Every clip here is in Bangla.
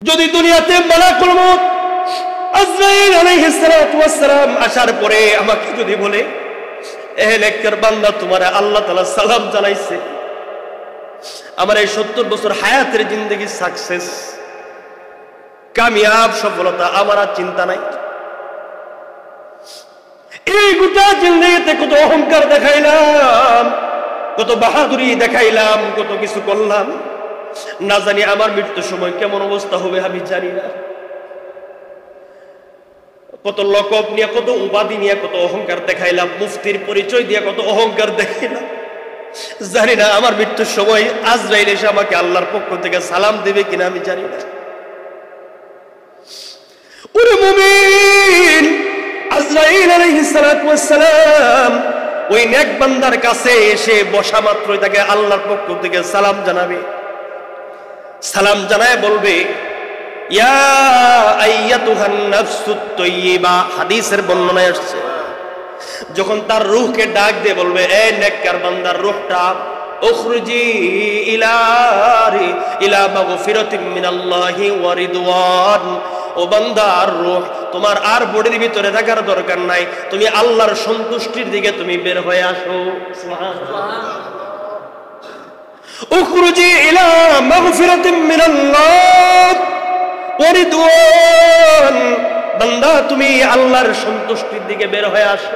যদি দুনিয়াতে মালাকুল মউত আজরাইল আলাইহিস সালাতু ওয়াস সালাম আসার পরে আমাকে যদি বলে, এ নেককার বান্দা, তোমার আল্লাহ তাআলা সালাম জানাইছে, আমার এই 70 বছর হায়াতের জিন্দেগি সাকসেস, কামিয়াব, সফলতা, আমার আর চিন্তা নাই। এই গোটা জিন্দেগিতে কত অহংকার দেখাইলাম, কত বাহাদুরি দেখাইলাম, কত কিছু করলাম, না জানি আমার মৃত্যুর সময় কেমন অবস্থা হবে আমি জানি না। কত লকব নিয়ে, কত উপাধি নিয়ে কত অহংকার দেখাইলাম, মুফতির পরিচয় দিয়ে কত অহংকার দেখাইলাম, জানি না আমার মৃত্যুর সময় আজরাইল এসে আমাকে আল্লাহর পক্ষ থেকে সালাম দেবে কিনা আমি জানি না। ওরে মুমিন, আজরাইল আলাইহিস সালাতু ওয়াস সালাম ওই নেক বান্দার কাছে এসে বসা মাত্রই তাকে আল্লাহর পক্ষ থেকে সালাম জানাবে। সালাম জানায় বলবে, ইয়া আইয়াতুহান নাফসুত তাইয়্যিবা, হাদিসের বর্ণনায় আসছে, যখন তার রূহকে ডাক দিয়ে বলবে, এ নেককার বান্দার রূহটা, উখরুজি ইলা মাগফিরাতিন মিনাল্লাহি ওয়া রিদওয়ান, ও বান্দার রূহ, তোমার আর বডির ভিতরে থাকার দরকার নাই, তুমি আল্লাহর সন্তুষ্টির দিকে তুমি বের হয়ে আসো। সুবহানাল্লাহ। উখরুজি ইলা মাগফিরাতিন মিনাল্লাহ ওয়া রিদওয়ান, বান্দা তুমি আল্লাহর সন্তুষ্টির দিকে বের হয়ে আসো।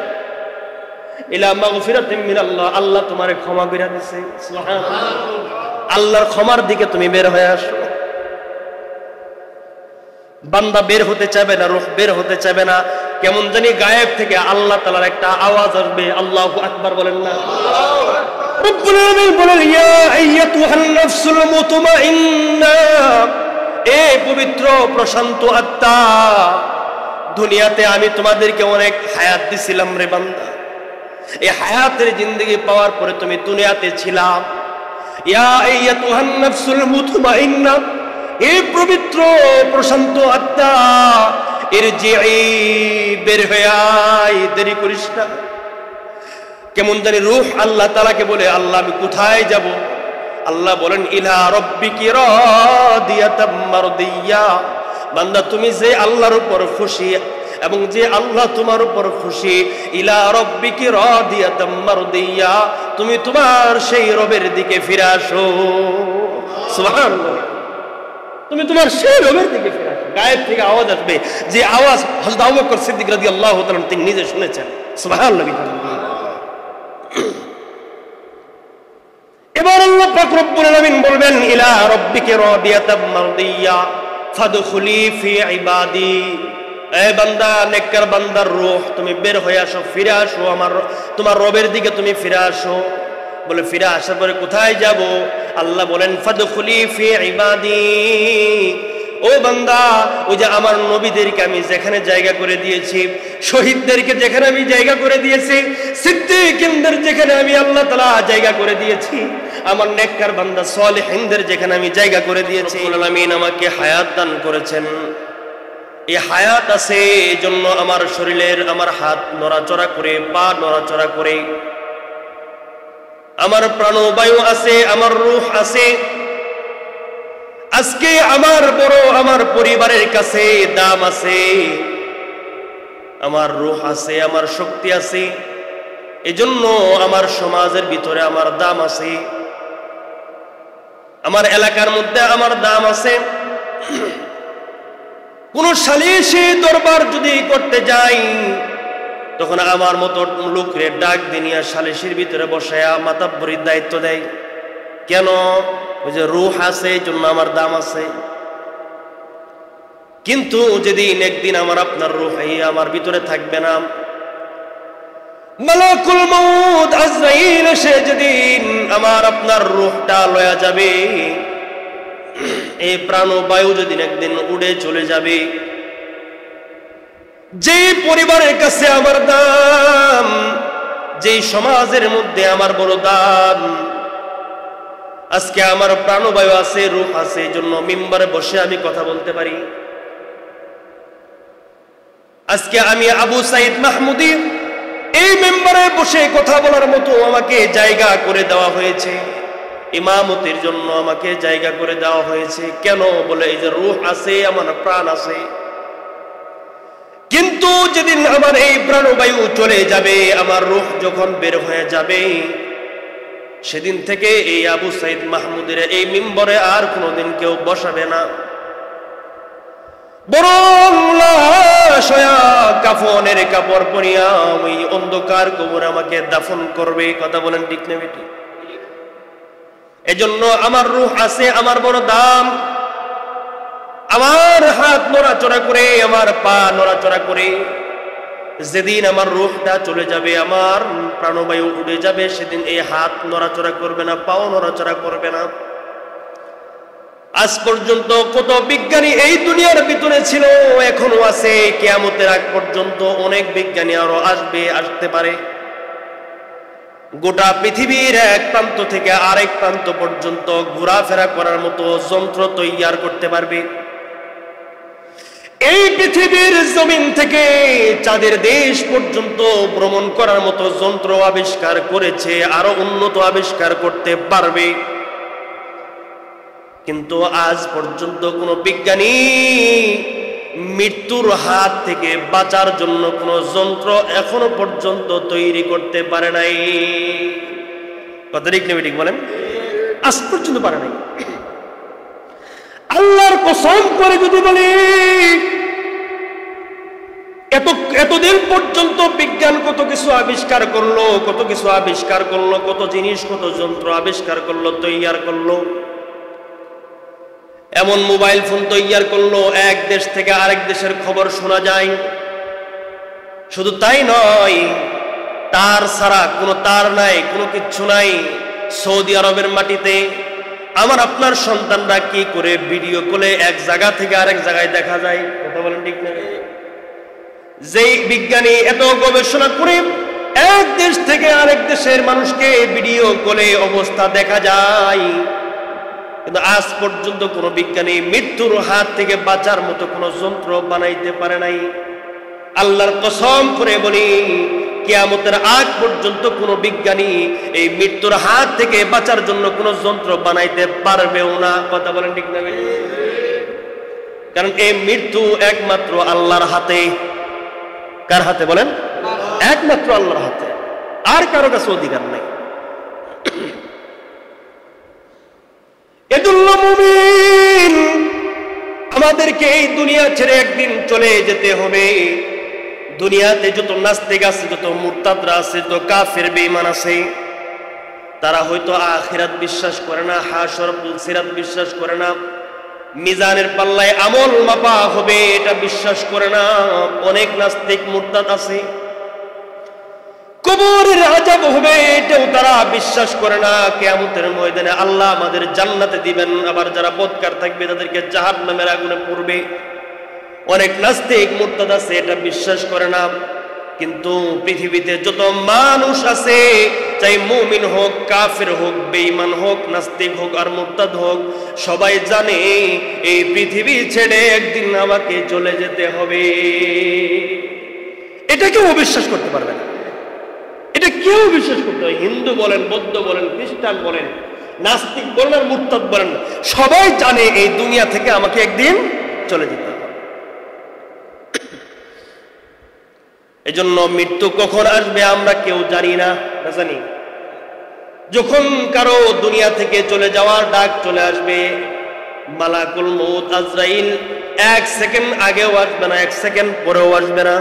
ইলা মাগফিরাতিন মিনাল্লাহ, আল্লাহ তোমারে ক্ষমা করে দিয়েছে। সুবহানাল্লাহ। আল্লাহর ক্ষমার দিকে তুমি বের হয়ে আসো। বান্দা বের হতে চাবে না, রূহ বের হতে চাবে না, কেমন জানি গায়েব থেকে আল্লাহ তাআলার একটা আওয়াজ আসবে, আল্লাহু আকবার বলেন না। রব্বুল আলামিন বলেন, ইয়া আইয়াতুহান নাফসুল মুতমাইন্না, এ পবিত্র প্রশান্ত আত্মা, দুনিয়াতে আমি তোমাদেরকে অনেক হায়াত দিছিলাম রে বান্দা, এই হায়াতের জিন্দেগি পাওয়ার পরে তুমি দুনিয়াতে ছিলাম। ইয়া আইয়াতুহান নাফসুল মুতমাইন্না, এ পবিত্র প্রশান্ত আত্মা, ইরজিই, বের হয়ে আয়, দেরি করিস না। কেমন জানি রূহ আল্লাহ তাআলাকে বলে, আল্লাহ আমি কোথায় যাব? আল্লাহ বলেন, ইলা রাব্বিকি রাদিয়াতাম মারদিয়া, বান্দা তুমি যে আল্লাহর উপর খুশি এবং যে আল্লাহ তোমার উপর খুশি, ইলা রাব্বিকি রাদিয়াতাম মারদিয়া, তুমি তোমার সেই রবের দিকে ফিরে আসো। সুবহানাল্লাহ। তুমি তোমার সেই রবের দিকে ফিরে আসো। গায়েব থেকে আওয়াজ আসবে, যে আওয়াজ হযরত আবু বকর সিদ্দিক রাদিয়াল্লাহু তাআলা তিনি নিজে শুনেছেন। সুবহানাল্লাহ। এবার আল্লাহ পাক রব্বুল আলামিন বলবেন, ইলা রাব্বিকা রাদিয়াতাম মারদিয়া ফাদখুলি ফি ইবাদি, এ বান্দা, নেককার বান্দার রূহ, তুমি বের হয়ে আসো, ফিরে আসো আমার তোমার রবের দিকে তুমি ফিরে আসো। বলে ফিরে আসার পরে কোথায় যাব? আল্লাহ বলেন, ফাদখুলি ফি ইবাদি, ও বান্দা, ওই যে আমার নবীদেরকে আমি যেখানে জায়গা করে দিয়েছি, শহীদদেরকে যেখানে আমি জায়গা করে দিয়েছি, সিদ্দিকদের যেখানে আমি আল্লাহ তাআলা জায়গা করে দিয়েছি, আমার নেককার বান্দা সালেহিনদের যেখানে আমি জায়গা করে দিয়েছি, রব্বুল আলামিন আমাকে হায়াত দান করেছেন। এই হায়াত আছে, এজন্য আমার শরীরের, আমার হাত নড়াচড়া করে, পা নড়াচড়া করে, আমার প্রাণবায়ু আছে, আমার রূহ আছে। আজকে আমার বড়, আমার পরিবারের কাছে দাম আছে, আমার রূহ আছে, আমার শক্তি আছে, এজন্য আমার সমাজের ভিতরে আমার দাম আছে, আমার এলাকার মধ্যে আমার দাম আছে। কোন সালিশি দরবার যদি করতে যাই, তখন আমার মতো লোকরে ডাক দিয়ে সালিশির ভিতরে বসায়া মাতাব্বরির দায়িত্ব দেয়। কেন? ওই যে রূহ আছে, এই জন্য আমার দাম আছে। কিন্তু যেদিন একদিন আমার আপনার রূহ আমার ভিতরে থাকবে না, মালাকুল মউত আজরাইল এসে যেদিন আমার আপনার রূহটা লয়া যাবে, এই প্রাণবায়ু যেদিন একদিন উড়ে চলে যাবে, যে পরিবারের কাছে আমার দাম, যে সমাজের মধ্যে আমার বড় দাম, আজকে আমার প্রাণবায়ু আছে, রূহ আছে, এই জন্য মিম্বারে বসে আমি কথা বলতে পারি। আজকে আমি আবু সাইদ মাহমুদি এই মেম্বারে বসে কথা বলার মতো আমাকে জায়গা করে দেওয়া হয়েছে। ইমামতির জন্য আমাকে জায়গা করে দেওয়া হয়েছে। কেন? বলে এই যে রূহ আছে, আমার প্রাণ আছে, কিন্তু যেদিন আমার এই প্রাণবায়ু চলে যাবে, আমার রূহ যখন বের হয়ে যাবে, সেদিন থেকে এই আবু সাইদ মাহমুদের এই মিম্বরে আর কোনোদিন কেউ বসাবে না, বরং কাফনের কাপড় পরিয়া ওই অন্ধকার কবর আমাকে দাফন করবে। কথা বলেন ঠিক না বেটি? এজন্য আমার রূহ আছে, আমার বড় দাম। আমার হাত নড়াচড়া করে, আমার পা নড়াচড়া করে, যেদিন আমার রূহটা চলে যাবে, আমার প্রাণবায়ু উড়ে যাবে, সেদিন এই হাত নড়াচড়া করবে না, পাও নড়াচড়া করবে না। আজ পর্যন্ত কত বিজ্ঞানী এই দুনিয়ার ভিতরে ছিল, এখনো আছে, কিয়ামতের আগ পর্যন্ত অনেক বিজ্ঞানী আরো আসবে, আসতে পারে। গোটা পৃথিবীর এক প্রান্ত থেকে আরেক প্রান্ত পর্যন্ত ঘোরাফেরা করার মতো যন্ত্র তৈরি করতে পারবে। এই পৃথিবীর জমিন থেকে চাঁদের দেশ পর্যন্ত ভ্রমণ করার মতো যন্ত্র আবিষ্কার করেছে, আরো উন্নত আবিষ্কার করতে পারবে। কিন্তু আজ পর্যন্ত কোনো বিজ্ঞানী মৃত্যুর হাত থেকে বাঁচার জন্য কোনো যন্ত্র এখনো পর্যন্ত তৈরি করতে পারে নাই। কথা ঠিক না ঠিক বলেন? আজ পর্যন্ত পারে নাই। আল্লাহর কসম করে যদি বলি, এতদিন পর্যন্ত বিজ্ঞান কত কিছু আবিষ্কার করলো, কত কিছু আবিষ্কার করলো, কত জিনিস, কত যন্ত্র আবিষ্কার করলো, তৈয়ার করলো। এমন মোবাইল ফোন তৈয়ার করলো, এক দেশ থেকে আরেক দেশের খবর শোনা যায়। শুধু তাই নয়, তার ছাড়া, কোনো তার নাই, কোনো কিচ্ছু নাই। সৌদি আরবের মাটিতে আমার আপনার সন্তানরা কি করে ভিডিও কলে এক জায়গা থেকে আরেক জায়গায় দেখা যায়। কথা বলেন ঠিক না? যেই বিজ্ঞানী এত গবেষণা করে এক দেশ থেকে আরেক দেশের মানুষকে ভিডিও কলে অবস্থা দেখা যায়, কিন্তু আজ পর্যন্ত কোন বিজ্ঞানী মৃত্যুর হাত থেকে বাঁচার মতো কোন যন্ত্র বানাইতে পারে নাই। আল্লাহর কসম করে বলি, কিয়ামতের আগ পর্যন্ত কোন বিজ্ঞানী এই মৃত্যুর হাত থেকে বাঁচার জন্য কোন যন্ত্র বানাইতে পারবেও না। কথা বলেন ঠিক না? কারণ এই মৃত্যু একমাত্র আল্লাহর হাতে। কার হাতে বলেন? একমাত্র আল্লাহর হাতে, আর কারো কাছে অধিকার নাই। মুমিন, আমাদেরকে এই দুনিয়া ছেড়ে একদিন চলে যেতে হবে। দুনিয়াতে যত নাস্তিক আছে, যত মুরতাদরা আছে, যত কাফের বেঈমান আছে, তারা হয়তো আখিরাত বিশ্বাস করে না, হাসর সিরাত বিশ্বাস করে না, মিজানের পাল্লায় আমল মাপা হবে এটা বিশ্বাস করে না। অনেক নাস্তিক মুরতাদ আছে। কবরের আযাব হবে এটাও তারা বিশ্বাস করে না। কিয়ামতের ময়দানে আল্লাহ আমাদের জান্নাতে দিবেন, আবার যারা বদকার থাকবে তাদেরকে জাহান্নামের আগুনে পড়বে। অনেক নাস্তিক মুরতাদ আছে, এটা বিশ্বাস করে না। কিন্তু পৃথিবীতে যত মানুষ আছে, চাই মুমিন হোক, কাফের হোক, বেঈমান হোক, নাস্তিক হোক আর মুরতাদ হোক, সবাই জানে এই পৃথিবী ছেড়ে একদিন আমাকে চলে যেতে হবে। এটা কেউ বিশ্বাস করতে পারবে না। এটা কেউ বিশ্বাস করতে হবে। হিন্দু বলেন, বৌদ্ধ বলেন, খ্রিস্টান বলেন, নাস্তিক বলেন আর মুরতাদ বলেন, সবাই জানে এই দুনিয়া থেকে আমাকে একদিন চলে যেতে হবে। এজন্য মৃত্যু কখন আসবে আমরা কেউ জানি না, জানি। যখন কারো দুনিয়া থেকে চলে যাওয়ার ডাক চলে আসবে, মালাকুল মউত আজরাইল এক সেকেন্ড আগেও আসবে না, এক সেকেন্ড পরেও আসবে না।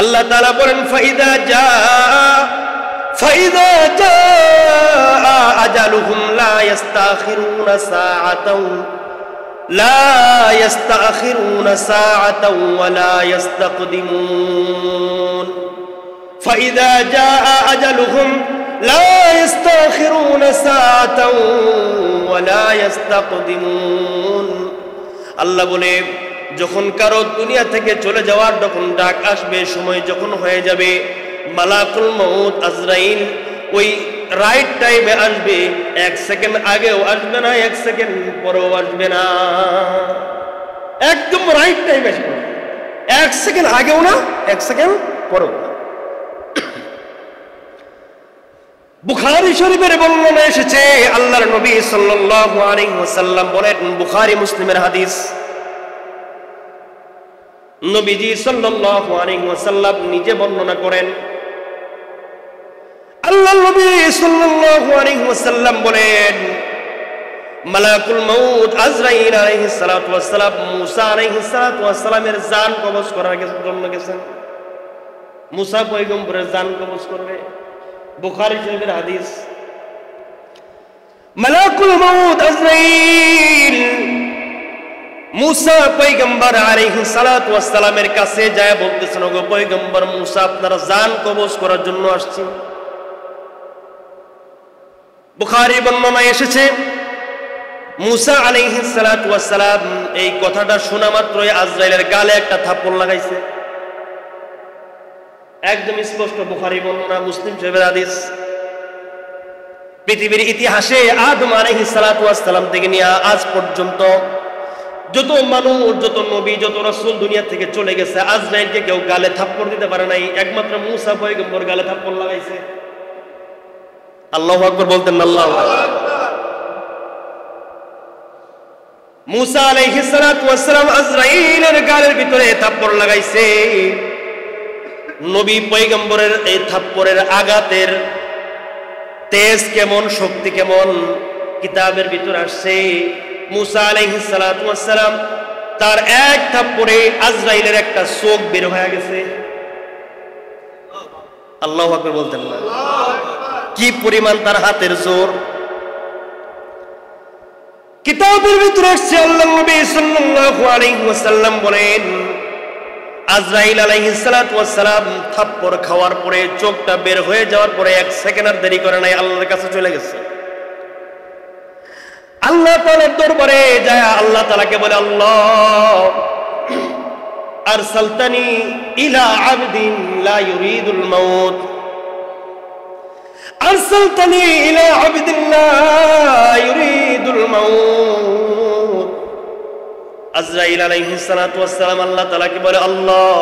আল্লাহ তাআলা বলেন, ফাইদা জা আজালুহুম লা ইস্তাখিরুনা সাআতাও لا يستأخرون ساعة ولا يستقدمون فإذا جاء أجلهم لا يستأخرون ساعة ولا يستقدمون আল্লাহ বলে, যখন কারো দুনিয়া থেকে চলে যাওয়ার যখন ডাক আসবে, সময় যখন হয়ে যাবে, মালাকুল মউত আজরাইল ওই রাইট টাইমে আসবে। এক সেকেন্ড আগেও আসবে না, এক সেকেন্ড পরেও আসবে না, একদম রাইট টাইমে আসবে। এক সেকেন্ড আগেও না, এক সেকেন্ড পরেও না। বুখারী শরীফের বর্ণনা এসেছে, আল্লাহর নবী সাল্লাল্লাহু আলাইহি ওয়াসাল্লাম বলেন, বুখারী মুসলিমের হাদিস, নবীজি সাল্লাল্লাহু আলাইহি ওয়াসাল্লাম নিজে বর্ণনা করেন, আল্লাহর নবী সাল্লাল্লাহু আলাইহি ওয়াসাল্লাম বলেন, মালাকুল মাউত আজরাইল আলাইহিস সালাতু ওয়াস সালাম মুসা আলাইহিস সালাতু ওয়াস সালামের জান কবজ করার জন্য গেছেন। মুসা পয়গম্বরের জান কবজ করবে, বুখারী শরীফের হাদিস। মালাকুল মাউত আজরাইল মুসা পয়গম্বর আলাইহিস সালাতু ওয়াস সালামের কাছে যায় বলতেছেন, ওগো পয়গম্বর মুসা, আপনার জান কবজ করার জন্য আসছি। বুখারী বর্ণনায় এসেছে, মুসা আলাইহিস সালাতু ওয়াস সালাম এই কথাটা শোনা মাত্রই আজরাইলের গালে একটা থাপ্পড় লাগাইছে। একদম স্পষ্ট বুখারী বর্ণনা, মুসলিম শরীফের হাদিস। পৃথিবীর ইতিহাসে আদম আলাইহিস সালাতু ওয়াস সালাম থেকে নিয়ে আজ পর্যন্ত যত মানুষ, যত নবী, যত রাসূল দুনিয়া থেকে চলে গেছে, আজরাইলকে কেউ গালে থাপ্পড় দিতে পারে নাই, একমাত্র মুসা পয়গম্বর গালে থাপ্পড় লাগাইছে। আল্লাহু আকবার বলতেন না? আল্লাহু আকবার। মুসা আলাইহিস সালাতু ওয়াস সালাম আজরাইলের গালের ভিতরে থাপ্পড় লাগাইছে। নবী পয়গম্বরের এই থাপ্পড়ের আঘাতের তেজ কেমন, শক্তি কেমন, কিতাবের ভিতর আসছে। মুসা আলাইহিস সালাতু ওয়াস সালাম তার এক থাপ্পড়ে আজরাইলের একটা চোখ বের হয়ে গেছে। আল্লাহু আকবার বলতেন না? কি পরিমাণ তার হাতের জোর! কিতাবের ভিতরে আসছে, আল্লাহর নবী সাল্লাল্লাহু আলাইহি ওয়াসাল্লাম বলেন, আজরাইল আলাইহিস সালাতু ওয়াস সালাম থাপ্পড় খাওয়ার পরে, চোখটা বের হয়ে যাওয়ার পরে এক সেকেন্ড আর দেরি করে নাই, আল্লাহর কাছে চলে গেছে। আল্লাহ তাআলার দরবারে যায় আল্লাহ তাআলাকে বলে, আল্লাহ আরসালতানি ইলা আবদিন লা ইউরিদুল মাউত, আরসালতানি ইলা আবদিন লা ইউরিদুল মাউত। আজরাইল আলাইহিস সালাতু ওয়াস সালাম আল্লাহ তাআলাকে বলে, আল্লাহ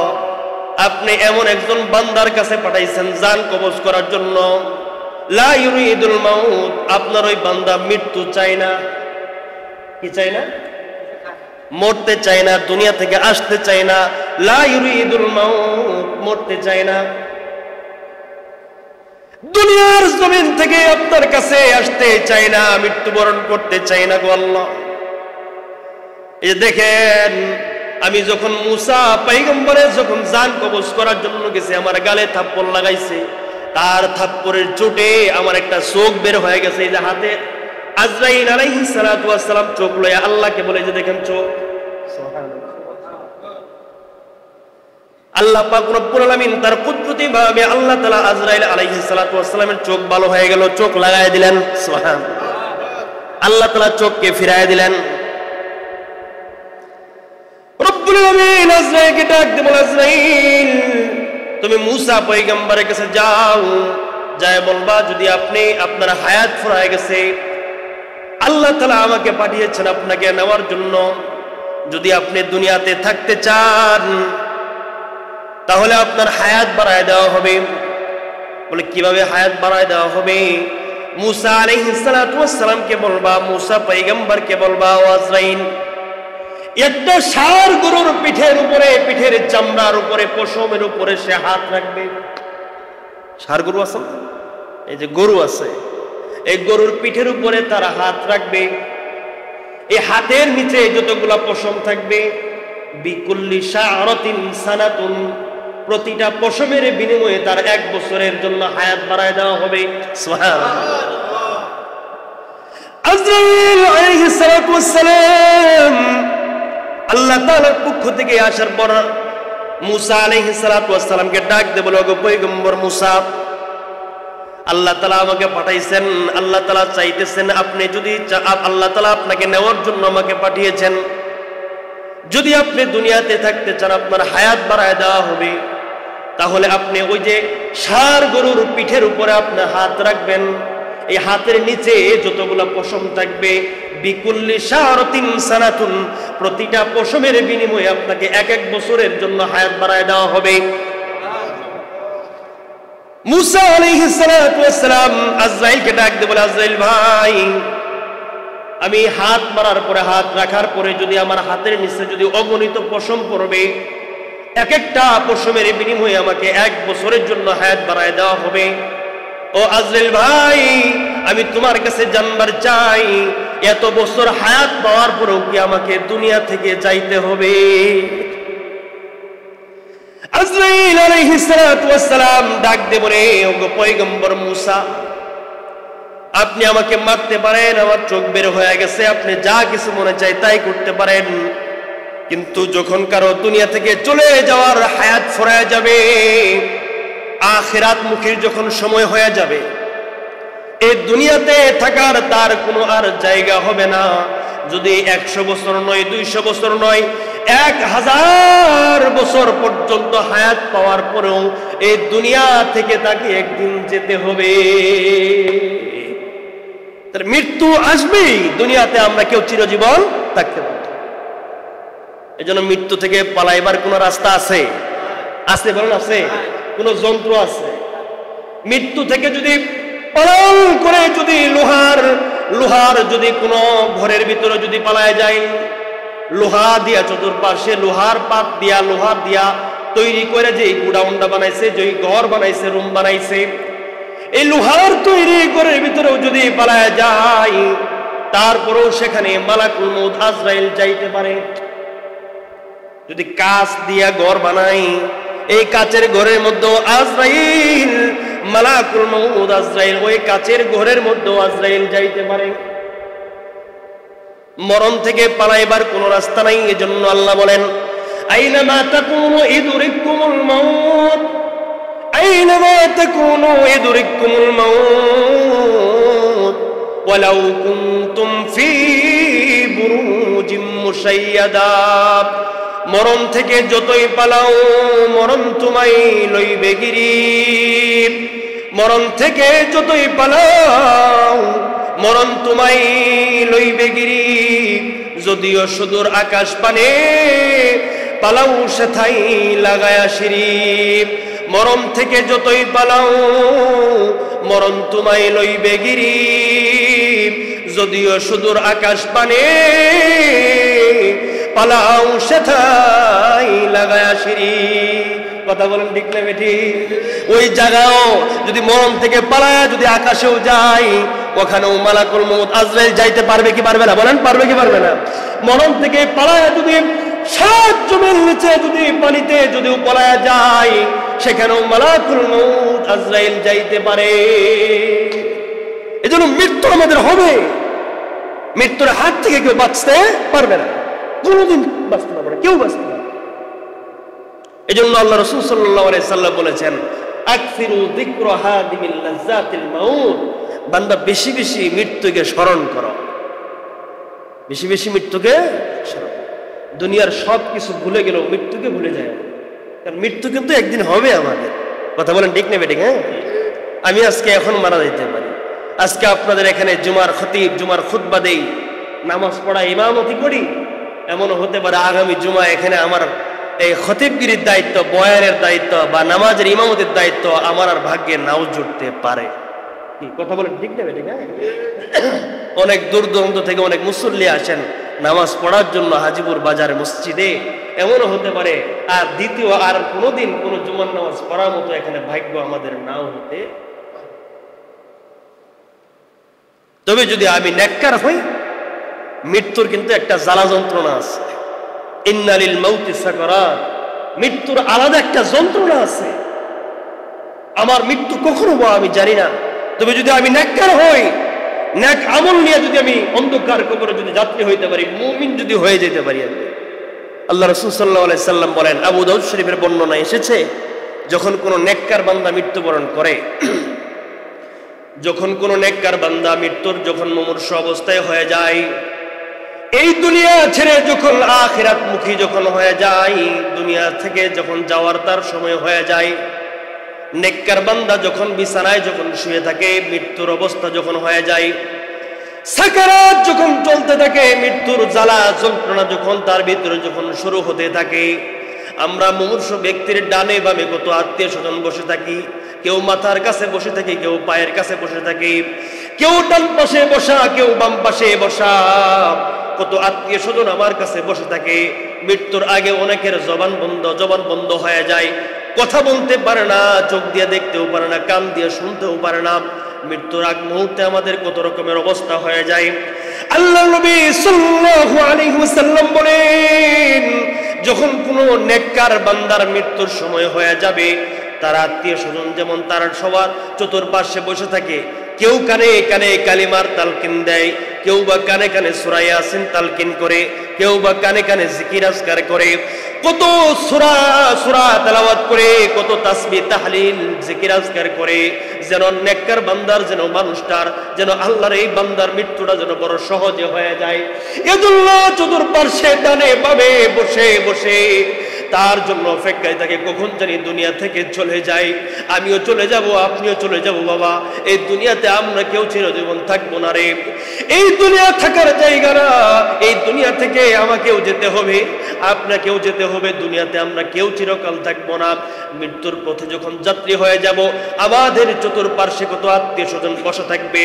আপনি এমন একজন বান্দার কাছে পাঠাইছেন জান কবজ করার জন্য, লা ইউরিদুল মাউত, আপনার ওই বান্দা মৃত্যু চায় না। কি চায় না? মরতে চায় না, দুনিয়া থেকে আসতে চায় না। লা ইউরিদুল মাউত, মরতে চায় না। দুনিয়ার জমিন থেকে আপনার কাছে আসতে চায় না, মৃত্যুবরণ করতে চায় না গো আল্লাহ। এই দেখেন, আমি যখন মুসা পয়গম্বরের যখন জান কবজ করার জন্য গেছে, আমার গালে থাপ্পড় লাগাইছে, তার থাপ্পড়ের চোটে আমার একটা চোখ বের হয়ে গেছে। এই যে হাতে আজরাইল আলাইহিস সালাতু ওয়াস সালাম চোখ লয়ে আল্লাহকে বলে, যে দেখেন চোখ। আল্লাহ পাক রব্বুল আলামিন তার কুদরতি ভাবে আল্লাহ তাআলা আজরাইল আলাইহিস সালাতু ওয়াস সালামের চোখ ভালো হয়ে গেল, চোখ লাগায় দিলেন। সুবহানাল্লাহ। আল্লাহ তাআলা চোখকে ফিরায় দিলেন। রব্বুল আলামিন আজরাইলকে ডাক দিয়ে বলে, আজরাইল তুমি মুসা পয়গম্বরের কাছে যাও, যায় বলবা যদি আপনি আপনার হায়াত ফুরায় গেছে, আল্লাহ তাআলা আমাকে পাঠিয়েছেন আপনাকে নেওয়ার জন্য। যদি আপনি দুনিয়াতে থাকতে চান তাহলে আপনার হায়াত বাড়ায় দেওয়া হবে। বলে কিভাবে হায়াত বাড়ায় দেওয়া হবে? মুসা আলাইহিস সালাতু ওয়াস সালামকে বলবা, মুসা পয়গম্বরকে বলবা, ও আজরাইল একটা ষাঁড় গরুর পিঠের উপরে, পিঠের চামড়ার উপরে, পশমের উপরে সে হাত রাখবে। ষাঁড় গরু আছে, এই যে গরু আছে, এই গরুর পিঠের উপরে তারা হাত রাখবে। এই হাতের নিচে যতগুলা পশম থাকবে, বিকুল্লি শাআরাতিন সানাতুন, প্রতিটা পশমের বিনিময়ে তার 1 বছরের জন্য হায়াত বাড়ায় দেওয়া হবে। সুবহানাল্লাহ। আজরাইল আলাইহিস সালাতু ওয়াস সালাম আল্লাহ তাআলার পক্ষ থেকে আসার পর মুসা আলাইহিস সালাতু ওয়াস সালামকে ডাক দিয়ে বলে, ওগো পয়গম্বর মুসা, আল্লাহ তাআলা আমাকে পাঠাইছেন, আল্লাহ তাআলা চাইতেছেন আপনি যদি, আল্লাহ তাআলা আপনাকে নেওয়ার জন্য আমাকে পাঠিয়েছেন। যদি আপনি দুনিয়াতে থাকতে চান, আপনার হায়াত বাড়ায় দেওয়া হবে, তাহলে আপনি ওই যে ষাঁড় গরুর পিঠের উপরে আপনার হাত রাখবেন। এই হাতের নিচে যতগুলা পশম থাকবে, বিকুল্লি শাআরাতিন সানাতুন, প্রতিটা পশমের বিনিময়ে আপনাকে 1 বছরের জন্য হায়াত বাড়ায় দেওয়া হবে। মুসা আলাইহিস সালাতু ওয়াস সালাম আজরাইলকে ডাক দিয়ে বলে, আজরাইল ভাই, আমি হাত মারার পরে, হাত রাখার পরে যদি আমার হাতের নিচে যদি অগণিত পশম পড়বে, এক একটা পশমের বিনিময়ে আমাকে 1 বছরের জন্য হায়াত বাড়ায় দেওয়া হবে। ও আজরাইল ভাই, আমি তোমার কাছে জানবার চাই, এত বছর হায়াত পাওয়ার পরেও কি আমাকে দুনিয়া থেকে যাইতে হবে? আজরাইল আলাইহিস সালাতু ওয়াস সালাম ডাক দিয়ে বলে, ওগো পয়গম্বর মুসা, আপনি আমাকে মারতে পারেন, আমার চোখ বের হয়ে গেছে, আপনি যা কিছু মনে চায় তাই করতে পারেন, কিন্তু যখন কারো দুনিয়া থেকে চলে যাওয়ার হায়াত ফুরায় যাবে, আখিরাত মুখীর যখন সময় হয়ে যাবে, এই দুনিয়াতে থাকার তার কোনো আর জায়গা হবে না। যদি 100 বছর নয়, 200 বছর নয়, 1000 বছর পর্যন্ত হায়াত পাওয়ার পরেও এই দুনিয়া থেকে তাকে একদিন যেতে হবে। তার মৃত্যু আসবেই, দুনিয়াতে আমরা কেউ চিরজীবন থাকতে পারি। এজন্য মৃত্যু থেকে পালাইবার কোন রাস্তা আছে? আছে, বলেন আছে? কোন যন্ত্র আছে? মৃত্যু থেকে যদি পালন করে, যদি লোহার যদি কোন ঘরের ভিতরে যদি পালায় যায়, লোহা দিয়া চতুর্পাশে লোহার পাত দিয়া, লোহার দিয়া তৈরি করে যে গুডাউনটা বানাইছে, যে ঘর বানাইছে, রুম বানাইছে, এই লোহার তৈরি ঘরের ভিতরেও যদি পালায় যায়, তারপরেও সেখানে মালাকুল মউত আজরাইল যাইতে পারে। যদি কাঁচ দিয়া ঘর বানাই, এই কাচের ঘরের মধ্যে আজরাইল, মালাকুল মউত আজরাইল ওই কাচের ঘরের মধ্যে আজরাইল যাইতে পারে। মরণ থেকে পালাইবার কোন রাস্তা নাই। এজন্য আল্লাহ বলেন, আইনামা তাকুনু ইদরিকুমুল মাউত, আইনামা তাকুনু ইদরিকুমুল মাউত ওয়ালাউ কুনতুম ফি বুরুজিম মুশাইয়াদা। মরণ থেকে যতই পালাও, মরণ তোমায় লইবে গিরি। মরণ থেকে যতই পালাও, মরণ তোমায় লইবে গিরি। যদিও সুদূর আকাশ পানে পালাও, সেথাই লাগায়া সিঁড়ি। মরণ থেকে যতই পালাও, মরণ তোমায় লইবে গিরি। যদিও সুদূর আকাশ পানে পালাও, সেথাই লাগায়া সিঁড়ি। কথা বলেন ঠিক না বেঠি? ওই জায়গাও যদি মরণ থেকে পালায়া যদি আকাশেও যায়, ওখানেও মালাকুল মউত আজরাইল যাইতে পারবে কি পারবে না? বলেন, পারবে কি পারবে না? মরণ থেকে পালায়া যদি 7 জমির নিচে যদি পানিতে যদিও পালায়া যায়, সেখানেও মালাকুল মউত আজরাইল যাইতে পারে। এজন্য মৃত্যু আমাদের হবে। মৃত্যুর হাত থেকে কেউ বাঁচতে পারবে না, কোনদিন বাঁচতে পারবে না, কেউ বাঁচতে পারবে না। এজন্য আল্লাহ রাসূল সাল্লাল্লাহু আলাইহি সাল্লাম বলেছেন, আকসিরু যিকরা হাদিমিল লাজ্জাতিল মাউত। বান্দা বেশি বেশি মৃত্যুকে স্মরণ করো, বেশি বেশি মৃত্যুকে স্মরণ। দুনিয়ার সব কিছু ভুলে গেলেও মৃত্যুকে ভুলে যায়, কারণ মৃত্যু কিন্তু একদিন হবে আমাদের। কথা বলেন ঠিক না বেঠিক? হ্যাঁ, আমি আজকে এখন মারা যেতে পারি। আজকে আপনাদের এখানে জুমার খতিব, জুমার খুতবা দেই, নামাজ পড়া, ইমামতি করি, এমনও হতে পারে আগামী জুমা এখানে আমার এই খতিবগিরির দায়িত্ব, বয়ানের দায়িত্ব বা নামাজের ইমামতির দায়িত্ব আমার আর ভাগ্যে নাও জুটতে পারে। কি কথা বলেন ঠিক না বেঠিক? অনেক দূর দূরান্ত থেকে অনেক মুসল্লি আসেন নামাজ পড়ার জন্য হাজিপুর বাজার মসজিদে। এমনও হতে পারে আর দ্বিতীয় আর কোনোদিন কোনো জুমার নামাজ পড়ার মতো এখানে ভাগ্য আমাদের নাও হতে। তবে যদি আমি নেককার হই, মৃত্যুর কিন্তু একটা জ্বালা যন্ত্রণা আছে। ইন্না লিল মাউতি সাকারাত, মৃত্যুর আলাদা একটা যন্ত্রণা আছে। আমার মৃত্যু কখন হবো আমি জানি না। তবে যদি আমি নেককার হই, নেক আমল নিয়ে যদি আমি অন্ধকার কবরে যদি যাত্রী হইতে পারি, মুমিন যদি হয়ে যেতে পারি, আল্লাহ রাসূল সাল্লাল্লাহু আলাইহি সাল্লাম বলেন, আবু দাউদ শরীফের বর্ণনা এসেছে, যখন কোন নেককার বান্দা মৃত্যুবরণ করে, যখন কোন নেককার বান্দা মৃত্যুর যখন মুমূর্ষ অবস্থায় হয়ে যায়, এই দুনিয়া ছেড়ে যখন আখিরাত মুখী যখন হয়ে যায়, দুনিয়া থেকে যখন যাওয়ার তার সময় হয়ে যায়, নেককার বান্দা যখন বিছানায় যখন শুয়ে থাকে, মৃত্যুর অবস্থা যখন হয়ে যায়, সাকারাত যখন চলতে থাকে, মৃত্যুর জ্বালা যন্ত্রণা যখন তার ভিতরে যখন শুরু হতে থাকে, আমরা মুমূর্ষ ব্যক্তির ডানে বামে কত আত্মীয় স্বজন বসে থাকি, কেউ মাথার কাছে বসে থাকে, কেউ পায়ের কাছে বসে থাকে, কেউ ডান পাশে বসা, কেউ বাম পাশে বসা। কত আত্মীয় স্বজন আমার কাছে বসে থাকে। মৃত্যুর আগে অনেকের জবান বন্ধ হয়ে যায়, কথা বলতে পারে না, চোখ দিয়ে দেখতেও পারে না, কান দিয়ে শুনতেও পারে না। মৃত্যুর আগ মুহূর্তে আমাদের কত রকমের অবস্থা হয়ে যায়। আল্লাহর নবী সাল্লাল্লাহু আলাইহি ওয়াসাল্লাম বলেন, যখন কোনো নেককার বান্দার মৃত্যুর সময় হয়ে যাবে, তার আত্মীয় স্বজন যেমন তার সবার চতুর্পার্শ্বে বসে থাকে, কেউ কানে কানে কালিমার তালকিন দেয়, কেউ বা কানে কানে সূরা ইয়াসিন তালকিন করে, কেউ বা কানে কানে জিকির আজকার করে, কত সূরা তেলাওয়াত করে, কত তাসবিহ তাহলিল জিকির আজকার করে, যেন নেককার বান্দার, যেন মানুষটার, যেন আল্লাহর এই বান্দার মৃত্যুটা যেন বড় সহজে হয়ে যায়। এজন্য চতুর্পার্শ্বে ডানে বামে বসে বসে তার জন্য অপেক্ষায় থাকে, কখন জানি দুনিয়া থেকে চলে যায়। আমিও চলে যাব, আপনিও চলে যাব বাবা। এই দুনিয়াতে আমরা কেউ চিরজীবন থাকবো না রে। এই দুনিয়া থাকার জায়গা না। এই দুনিয়া থেকে আমাকেও যেতে হবে, আপনাকেও যেতে হবে। দুনিয়াতে আমরা কেউ চিরকাল থাকবো না। মৃত্যুর পথে যখন যাত্রী হয়ে যাব, আমাদের চতুর্পার্শ্বে কত আত্মীয় স্বজন বসে থাকবে।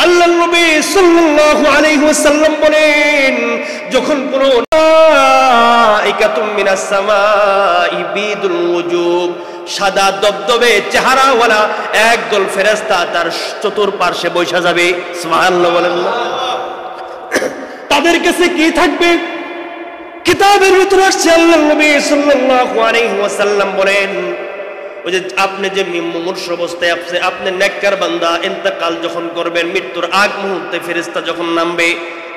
আল্লাহর নবী সাল্লাল্লাহু আলাইহি ওয়াসাল্লাম বলেন, যখন কোনো মিনাস সামাই বিদুল ওজুব, সাদা দবদবে চেহারাওয়ালা একদল ফেরেশতা তার চতুর্পার্শ্বে বসে যাবে। সুবহানাল্লাহ বলেন না? তাদের কাছে কি থাকবে? কিতাবের ভিতরে আসছে, আল্লাহর নবী সাল্লাল্লাহু আলাইহি ওয়াসাল্লাম বলেন, ওই যে আপনি যে মুমূর্ষ অবস্থায় আপনি নেককার বান্দা ইন্তেকাল যখন করবেন, মৃত্যুর আগ মুহূর্তে ফেরেশতা যখন নামবে,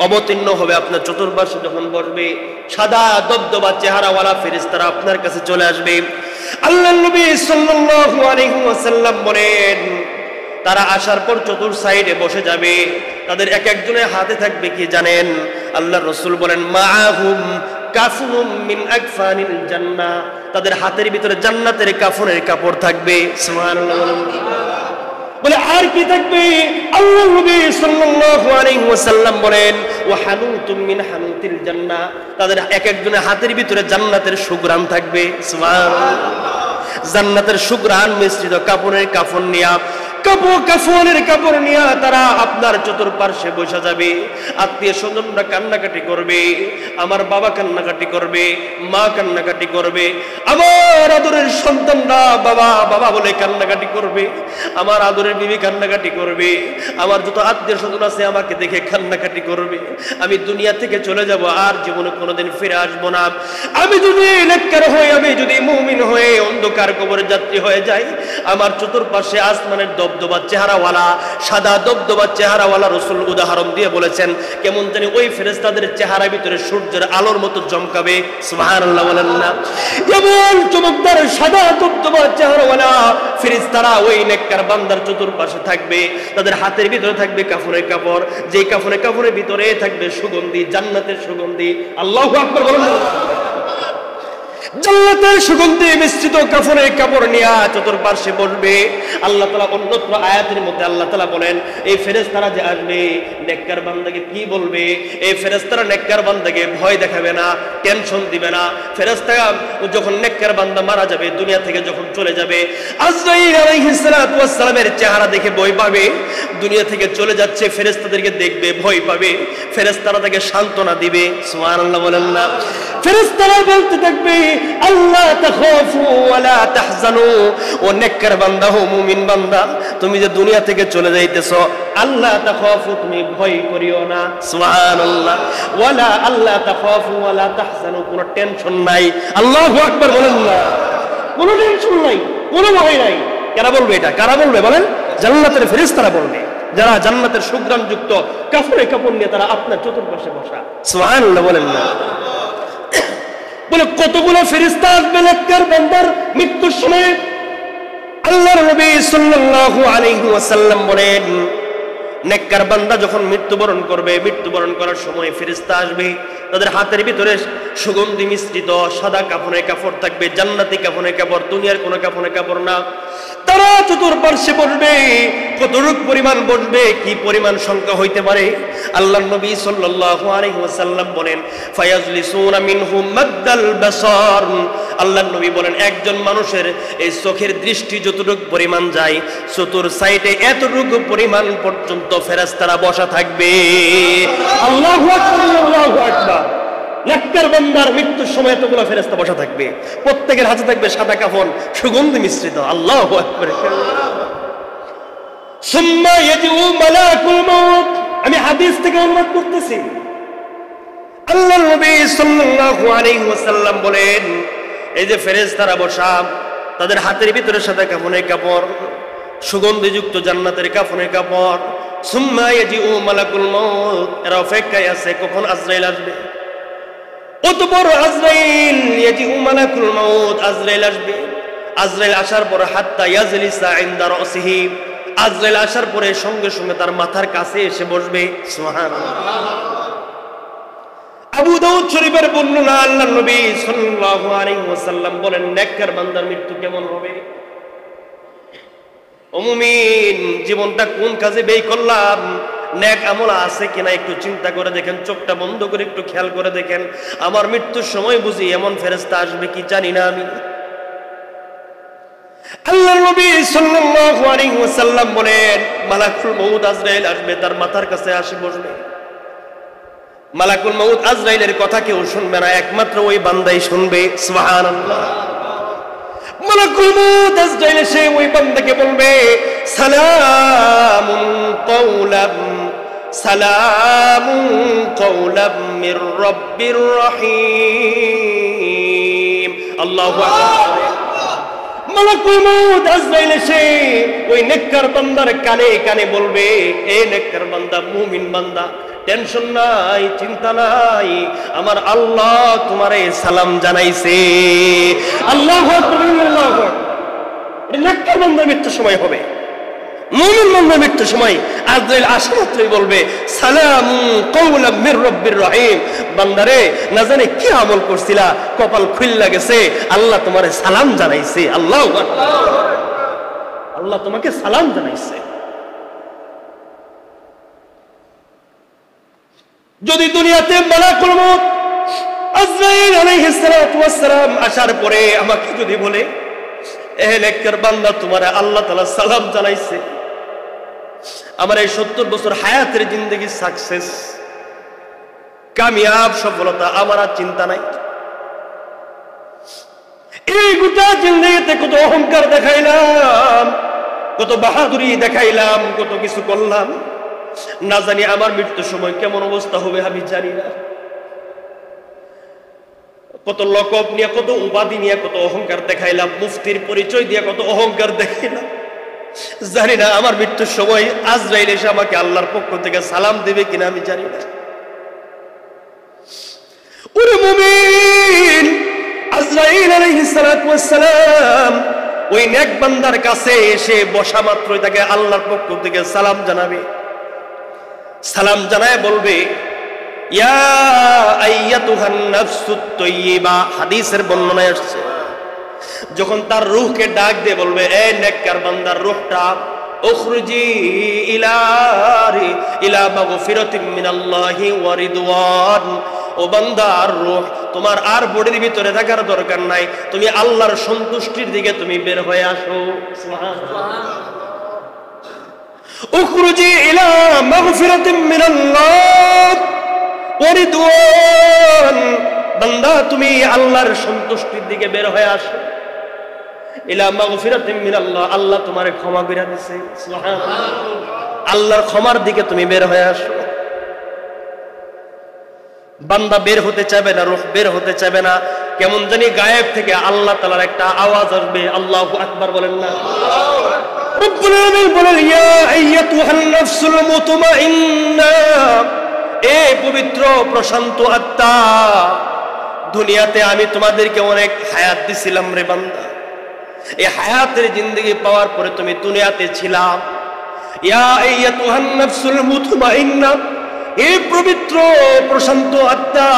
অবতীর্ণ হবে, আপনার চতুর্পার্শ্বে যখন বসবে, সাদা দবদবা চেহারাওয়ালা ফেরেশতারা আপনার কাছে চলে আসবে। আল্লাহর নবী সাল্লাল্লাহু আলাইহি ওয়াসাল্লাম বলেন, তারা আসার পর চতুর সাইডে বসে যাবে। তাদের এক একজনের হাতে থাকবে কি জানেন? আল্লাহর রাসূল বলেন, মাআহুম কাফনুম মিন আকফানিল জান্নাহ, তাদের হাতের ভিতরে জান্নাতের কাফনের কাপড় থাকবে। সুবহানাল্লাহ বলে, আর কি থাকবে? আল্লাহর নবী সাল্লাল্লাহু আলাইহি ওয়াসাল্লাম বলেন, ওয়া হানুতুম মিন হানুতিল জান্নাহ, তাদের এক একজনের হাতের ভিতরে জান্নাতের সুঘ্রাণ থাকবে। সুবহানাল্লাহ, জান্নাতের সুঘ্রাণ মিশ্রিত কাপড়ের কাফন নিয়া, কাফনের কাপড় নিয়ে তারা আপনার চতুর্পার্শ্বে বসে যাবে। আত্মীয় স্বজনরা কান্নাকাটি করবে, আমার বাবা কান্নাকাটি করবে, মা কান্নাকাটি করবে, আমার আদরের সন্তানরা বাবা বাবা বলে কান্নাকাটি করবে, আমার আদরের বিবি কান্নাকাটি করবে, আমার যত আত্মীয় স্বজন আছে আমাকে দেখে কান্নাকাটি করবে। আমি দুনিয়া থেকে চলে যাব, আর জীবনে কোনোদিন ফিরে আসবো না। আমি যদি নেককার হই, আমি যদি মুমিন হয়ে অন্ধকার কবরের যাত্রী হয়ে যাই, আমার চতুর্পার্শ্বে আসমানের দবদবা চেহারাওয়ালা, সাদা দবদবা চেহারাওয়ালা রাসূল উদাহরণ দিয়ে বলেছেন, কেমন জানি ওই ফেরেশতাদের চেহারা ভিতরে সূর্যের আলোর মতো চমকাবে। সুবহানাল্লাহ বলেন না? এমন চমকদার সাদা দবদবা চেহারাওয়ালা ফেরেশতারা ওই নেককার বান্দার চতুর্পাশে থাকবে। তাদের হাতের ভিতরে থাকবে কাফনের কাপড়, যে কাফনের ভিতরে থাকবে সুগন্ধি, জান্নাতের সুগন্ধি। আল্লাহু আকবার বলেন না? জান্নাতের সুগন্ধি মিশ্রিত কাফনের কাপড় নিয়ে চতুর্পার্শ্বে বসবে। আল্লাহ তাআলা অন্যত্র আয়াতের মধ্যে আল্লাহ তাআলা বলেন, এই ফেরেশতারা যে আসবে নেককার বান্দাকে কি বলবে? এই ফেরেশতারা নেককার বান্দাকে ভয় দেখাবে না, টেনশন দিবে না। ফেরেশতারা যখন নেককার বান্দা মারা যাবে, দুনিয়া থেকে যখন চলে যাবে, আজরাইল আলাইহিস সালাতু ওয়াস সালামের চেহারা দেখে ভয় পাবে। দুনিয়া থেকে চলে যাচ্ছে, ফেরেশতাদেরকে দেখবে, ভয় পাবে। ফেরেশতারা তাকে সান্ত্বনা দিবে। সুবহানাল্লাহ বলেন না? ফেরেশতারা বলতে থাকবে, আল্লাহ তাখাফু ওয়ালা তাহজানু, ও নেককার বান্দা, ও মুমিন বান্দা, তুমি যে দুনিয়া থেকে চলে যাইতেছো, আল্লাহ তাখাফু, তুমি ভয় করিও না। সুবহানাল্লাহ, ওয়ালা আল্লাহ তাখাফু ওয়ালা তাহজানু, কোনো টেনশন নাই। আল্লাহু আকবার বলেন না? কোনো টেনশন নাই, কোনো ভয় নাই। কারা বলবে এটা? কারা বলবে বলেন? জান্নাতের ফেরেশতারা বলবে, যারা জান্নাতের সুঘ্রাণ যুক্ত কাফনের কাপড় নিয়ে তারা আপনার চতুর্পাশে বসা। সুবহানাল্লাহ বলেন না? বলে কতগুলো ফেরেশতা আসবে নেককার বান্দার মৃত্যুর সময়। আল্লাহর নবী সাল্লাল্লাহু আলাইহি ওয়াসাল্লাম বলেন, নেককার বান্দা যখন মৃত্যুবরণ করবে, মৃত্যুবরণ করার সময় ফেরেশতা আসবে, তাদের হাতের ভিতরে সুগন্ধি মিশ্রিত সাদা কাফনের কাপড় থাকবে, জান্নাতি কাফনের কাপড়, দুনিয়ার কোনো কাফনের কাপড় না। তারা চতুর্পার্শ্বে বসবে। কতটুকু পরিমাণ বসবে, কি পরিমাণ সংখ্যা হইতে পারে? আল্লাহর নবী সাল্লাল্লাহু আলাইহি ওয়াসাল্লাম বলেন, ফায়াজলিসুনা মিনহুম মাদ্দাল বাসার, আল্লাহর নবী বলেন একজন মানুষের এই চোখের দৃষ্টি যতটুকু পরিমাণ যায় চতুর সাইডে এতটুকু পরিমাণ পর্যন্ত ফেরেশতারা বসা থাকবে। আল্লাহু আকবার, আল্লাহু আকবার। নেককার বান্দার মৃত্যুর সময় এতগুলো ফেরেশতা বসা থাকবে, প্রত্যেকের হাতে থাকবে সাদা কাফন সুগন্ধি মিশ্রিত। আল্লাহু আকবার। সুম্মা ইয়াজু মালাকুল মাউত, আমি হাদিস থেকে অনুবাদ করতেছি। আল্লাহর নবী সাল্লাল্লাহু আলাইহি ওয়াসাল্লাম বলেন এই যে ফেরেশতারা বসা, তাদের হাতের ভিতরে সাদা কাফনের কাপড়, সুগন্ধিযুক্ত জান্নাতের কাফনের কাপড়। সুম্মা ইয়াজু মালাকুল মাউত, এরা অপেক্ষায় আছে কখন আজরাইল আসবে। অতঃপর আজরাইল, ইয়াজু মালাকুল মাউত, আজরাইল আসবে। আজরাইল আসার পর হাত্তা ইয়াজলিসা ইনদা রাসিহি, আজরাইল আসার পরে সঙ্গে সঙ্গে তার মাথার কাছে এসে বসবে। সুবহানাল্লাহ। আবু দাউদ শরীফের বর্ণনা, আল্লাহর নবী সাল্লাল্লাহু আলাইহি ওয়াসাল্লাম বলেন নেককার বান্দার মৃত্যু কেমন হবে। ও মুমিন, জীবনটা কোন কাজে ব্যয় করলাম, নেক আমল আছে কিনা একটু চিন্তা করে দেখেন, চোখটা বন্ধ করে একটু খেয়াল করে দেখেন। আমার মৃত্যুর সময় বুঝি এমন ফেরেশতা আসবে কি জানি না আমি। আল্লাহর নবী সাল্লাল্লাহু আলাইহি ওয়াসাল্লাম বলেন মালাকুল মউত আজরাইল আসবে, তার মাথার কাছে আসে বসবে। মালাকুল মউত আজরাইলের কথা কেউ শুনবে না, একমাত্র ওই বান্দাই শুনবে। সুবহানাল্লাহ। মালাকুল মউত আজরাইল এসে ওই বান্দাকে বলবে সালামুন কাওলাম, সালামুন কাওলাম মির রাব্বির রহিম। আল্লাহু আকবার। মালাকুল মউত আজরাইল এসে ওই নেককার বান্দার কানে কানে বলবে এ নেককার বান্দা, মুমিন বান্দা, টেনশন নাই, চিন্তা নাই, আমার আল্লাহ তোমারে সালাম জানাইছে। আল্লাহু আকবার, আল্লাহু আকবার। এটা নেককার বান্দার মৃত্যুর সময় হবে। মুমিন বান্দার মৃত্যুর সময় আজরাইল আসা মাত্রই বলবে সালামুন কাওলাম মির রাব্বির রহিম। বান্দারে, না জানি কি আমল করছিলা, কপাল খুইল্লা গেছে, আল্লাহ তোমারে সালাম জানাইছে। আল্লাহু আকবার। আল্লাহ তোমাকে সালাম জানাইছে। যদি দুনিয়াতে মালাকুল মউত আজরাইল আলাইহিস সালাতু ওয়াস সালাম আসার পরে আমাকে যদি বলে এ নেককার বান্দা, তোমারে আল্লাহ তাআলা সালাম জানাইছে, আমার এই 70 বছর হায়াতের জিন্দেগি সাকসেস, কামিয়াব, সফলতা, আমার আর চিন্তা নাই। এই গোটা জিন্দেগিতে কত অহংকার দেখাইলাম, কত বাহাদুরি দেখাইলাম, কত কিছু করলাম, না জানি আমার মৃত্যুর সময় কেমন অবস্থা হবে আমি জানি না। কত লকব নিয়ে, কত উপাধি নিয়ে কত অহংকার দেখাইলাম, মুফতির পরিচয় দিয়ে কত অহংকার দেখাইলাম, জানি না আমার মৃত্যুর সময় আজরাইল এসে আমাকে আল্লাহর পক্ষ থেকে সালাম দেবে কিনা আমি জানি না। ওরে মুমিন, আজরাইল আলাইহিস সালাতু ওয়াস সালাম ওই নেক বান্দার কাছে এসে বসা মাত্রই তাকে আল্লাহর পক্ষ থেকে সালাম জানাবে। সালাম জানায় বলবে ইয়া আইয়াতুহান নাফসুত তাইয়্যিবা। হাদিসের বর্ণনায় আসছে যখন তার রূহকে ডাক দিয়ে বলবে এ নেককার বান্দার রূহটা উখরুজি ইলা মাগফিরাতিন মিনাল্লাহি ওয়া রিদওয়ান। ও বান্দার রূহ, তোমার আর বডির ভিতরে থাকার দরকার নাই, তুমি আল্লাহর সন্তুষ্টির দিকে তুমি বের হয়ে আসো। সুবহানাল্লাহ। উখরুজি ইলা মাগফিরাতিন মিনাল্লাহ ওয়া রিদওয়ান। বান্দা, তুমি আল্লাহর সন্তুষ্টির দিকে বের হয়ে আসো। ইলা মাগফিরাতিন মিনাল্লাহ, আল্লাহ তোমারে ক্ষমা করে দিয়েছে। সুবহানাল্লাহ। আল্লাহর ক্ষমার দিকে তুমি বের হয়ে আসো। বান্দা বের হতে চাইবে না, রূহ বের হতে চাইবে না, কেমন জানি গায়েব থেকে আল্লাহ তাআলার একটা আওয়াজ আসবে। আল্লাহু আকবার বলেন না। রব্বুল আলামিন বলেন ইয়া আইয়াতুহান নাফসুল মুতমাইন্না, এ পবিত্র প্রশান্ত আত্মা, দুনিয়াতে আমি তোমাদেরকে অনেক হায়াত দিছিলাম রে বান্দা, এই হায়াতের জিন্দেগি পাওয়ার পরে তুমি দুনিয়াতে ছিলাম। ইয়া আইয়াতুহান নাফসুল মুতমাইন্না, এ পবিত্র প্রশান্ত আত্মা,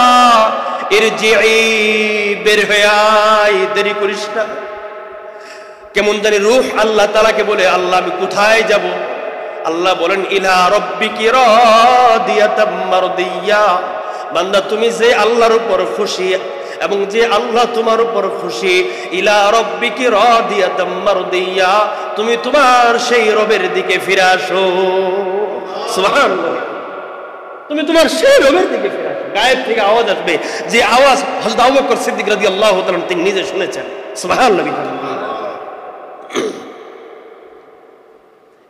ইরজিই, বের হয়ে আয়, দেরি করিস না। কেমন জানি রূহ আল্লাহ তাআলাকে বলে আল্লাহ আমি কোথায় যাব? আল্লাহ বলেন ইলা রাব্বিকি রাদিয়াতাম মারদিয়া। বান্দা, তুমি যে আল্লাহর উপর খুশি, এবং যে আল্লাহ তোমার উপর খুশি, ইলা রাব্বিকি রাদিয়াতাম মারদিয়া, তুমি তোমার সেই রবের দিকে ফিরে আসো। সুবহানাল্লাহ, তুমি তোমার সেই রবের দিকে ফিরে আসো। গায়েব থেকে আওয়াজ আসবে, যে আওয়াজ হযরত আবু বকর সিদ্দিক রাদিয়াল্লাহু তাআলা তিনি নিজে শুনেছেন। সুবহানাল্লাহ।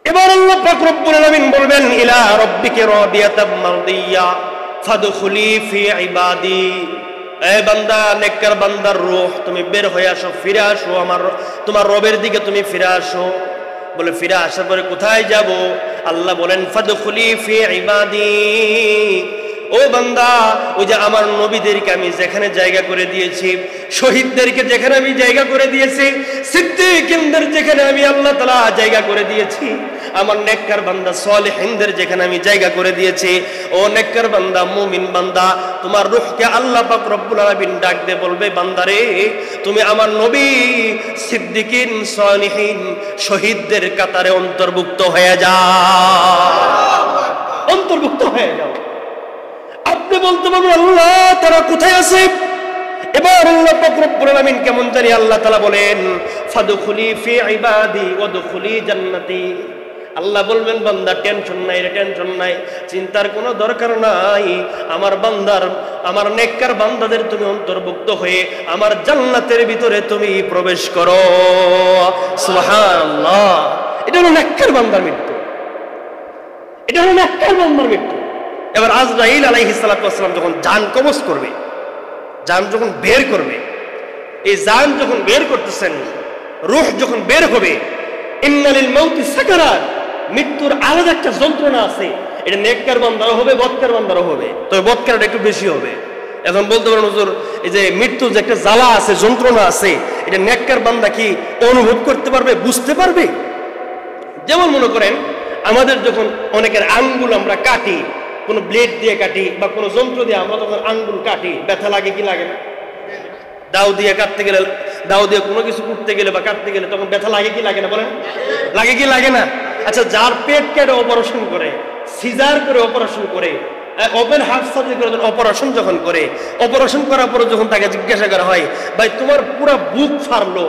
এবার আল্লাহ পাক রব্বুল আলামিন বলবেন, ইলা রাব্বিকি রাদিয়াতাম মারদিয়া ফাদখুলি ফি ইবাদি। এ বান্দা, নেককার বান্দার রূহ, তুমি বের হয়ে আসো, ফিরে আসো আমার তোমার রবের দিকে তুমি ফিরে আসো। বলে ফিরে আসার পরে কোথায় যাব? আল্লাহ বলেন, ফাদখুলি ফি ইবাদি। ও বান্দা, ওই যে আমার নবীদেরকে আমি যেখানে জায়গা করে দিয়েছি, শহীদদেরকে যেখানে আমি জায়গা করে দিয়েছি, সিদ্দিকদের যেখানে আমি আল্লাহ তাআলা জায়গা করে দিয়েছি, আমার নেককার বান্দা সালেহিনদের যেখানে আমি জায়গা করে দিয়েছি, ও নেককার বান্দা, মুমিন বান্দা, তোমার রূহকে আল্লাহ পাক রব্বুল আলামিন ডাক দিয়ে বলবে, বান্দারে তুমি আমার নবী, সিদ্দিকিন, সালেহিন, শহীদদের কাতারে অন্তর্ভুক্ত হয়ে যাও, অন্তর্ভুক্ত হয়ে যাও। আপনি বলতে পারবেন, আল্লাহ তারা কোথায় আছে? এবার আল্লাহ পাক রব্বুল আলামিন কেমন জানি আল্লাহ তাআলা বলেন, ফাদখুলি ফি ইবাদি ওয়াদখুলি জান্নাতি। আল্লাহ বলবেন, বান্দা টেনশন নাই রে, টেনশন নাই, চিন্তার কোনো দরকার নাই। আমার বান্দার, আমার নেককার বান্দাদের তুমি অন্তর্ভুক্ত হয়ে আমার জান্নাতের ভিতরে তুমি প্রবেশ করো। সুবহানাল্লাহ। এটা হলো নেককার বান্দার মৃত্যু, এটা হলো নেককার বান্দার মৃত্যু। এবার আজরাইল আলাইহিস সালাতু ওয়াস সালাম যখন জান কবজ করবে, জান যখন বের করবে, এই জান যখন বের করতেছেন, রূহ যখন বের হবে, ইন্নালিল মাউতি সাকারাত, মৃত্যুর আলাদা একটা যন্ত্রণা আছে। এটা নেককার বান্দারও হবে, বদকার বান্দারও হবে, তবে বদকারটা একটু বেশি হবে। এখন বলতে পারেন, হুজুর এই যে মৃত্যুর যে একটা জ্বালা আছে, যন্ত্রণা আছে, এটা নেককার বান্দা কি অনুভব করতে পারবে, বুঝতে পারবে? যেমন মনে করেন, আমাদের যখন অনেকের আঙ্গুল আমরা কাটি, কোনো ব্লেড দিয়ে কাটি বা কোনো যন্ত্র দিয়ে আমরা যখন আঙ্গুল কাটি, ব্যথা লাগে কি লাগে না? দাও দিয়ে কাটতে গেলে, দাও দিয়ে কোনো কিছু করতে গেলে বা কাটতে গেলে তখন ব্যথা লাগে কি লাগে না? বলেন, লাগে কি লাগে না? আচ্ছা, যার পেট কেটে অপারেশন করে, সিজার করে অপারেশন করে, ওপেন হার্ট সার্জারি করে অপারেশন যখন করে, অপারেশন করার পরে যখন তাকে জিজ্ঞাসা করা হয়, ভাই তোমার পুরো বুক ফাড়লো,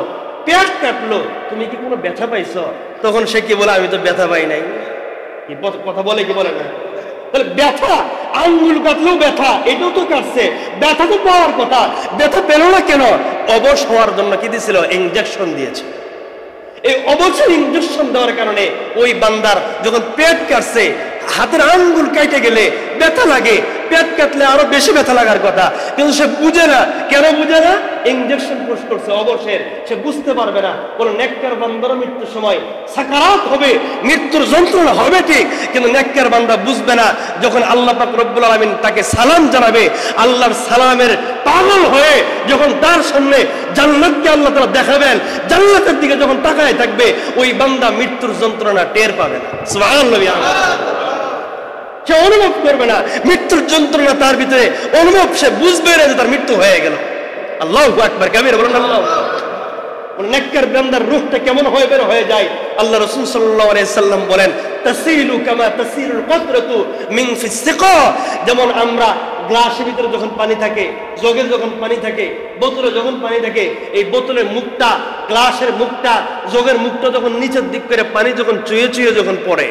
পেট কাটলো, তুমি কি কোনো ব্যথা পাইছো? তখন সে কি বলে, আমি তো ব্যথা পাই নাই। কি কথা বলে কি বলে না? তাহলে ব্যথা, আঙ্গুল কাটলেও ব্যথা, এটাও তো কাটছে, ব্যথা তো পাওয়ার কথা, ব্যথা পেল না কেন? অবশ হওয়ার জন্য কি দিয়েছিল? ইনজেকশন দিয়েছে। এই অবশ্যই ইনজেকশন দেওয়ার কারণে ওই বান্দার যখন পেট কাটছে, হাতের আঙ্গুল কেটে গেলে ব্যথা লাগে, পেট কাটলে আরো বেশি ব্যথা লাগার কথা, কিন্তু সে বুঝে না। কেন বুঝে না? ইনজেকশন পুশ করছে অবশ্যই, সে বুঝতে পারবে না। কোন নেককার বান্দার মৃত্যুর সময় সাকারাত হবে, মৃত্যুর যন্ত্রণা হবে ঠিক, কিন্তু নেককার বান্দা বুঝবে না। যখন আল্লাহ পাক রব্বুল আলামিন তাকে সালাম জানাবে, আল্লাহর সালামের পাগল হয়ে যখন তার সামনে জান্নাতকে আল্লাহ তাআলা দেখাবেন, জান্নাতের দিকে যখন তাকায় থাকবে, ওই বান্দা মৃত্যুর যন্ত্রণা টের পাবে না। সুবহানাল্লাহ। সে অনুভব করবে না মৃত্যুর যন্ত্রণা, তার ভিতরে অনুভব, সে বুঝবে না যে তার মৃত্যু হয়ে গেল। আল্লাহু আকবার কাবীরা, বলেন আল্লাহু আকবার। নেককার বান্দার রূহটা কেমন হয়ে বের হয়ে যায়? আল্লাহ রাসূল সাল্লাল্লাহু আলাইহি সাল্লাম বলেন, তাসিলু কামা তাসিলুল কতরাতু মিন ফিস সিকা। যেমন আমরা গ্লাসের ভিতরে যখন পানি থাকে, জগে যখন পানি থাকে, বোতলে যখন পানি থাকে, এই বোতলের মুখটা, গ্লাসের মুখটা, জগের মুখটা যখন নিচের দিক করে পানি যখন চুয়ে চুয়ে যখন পড়ে,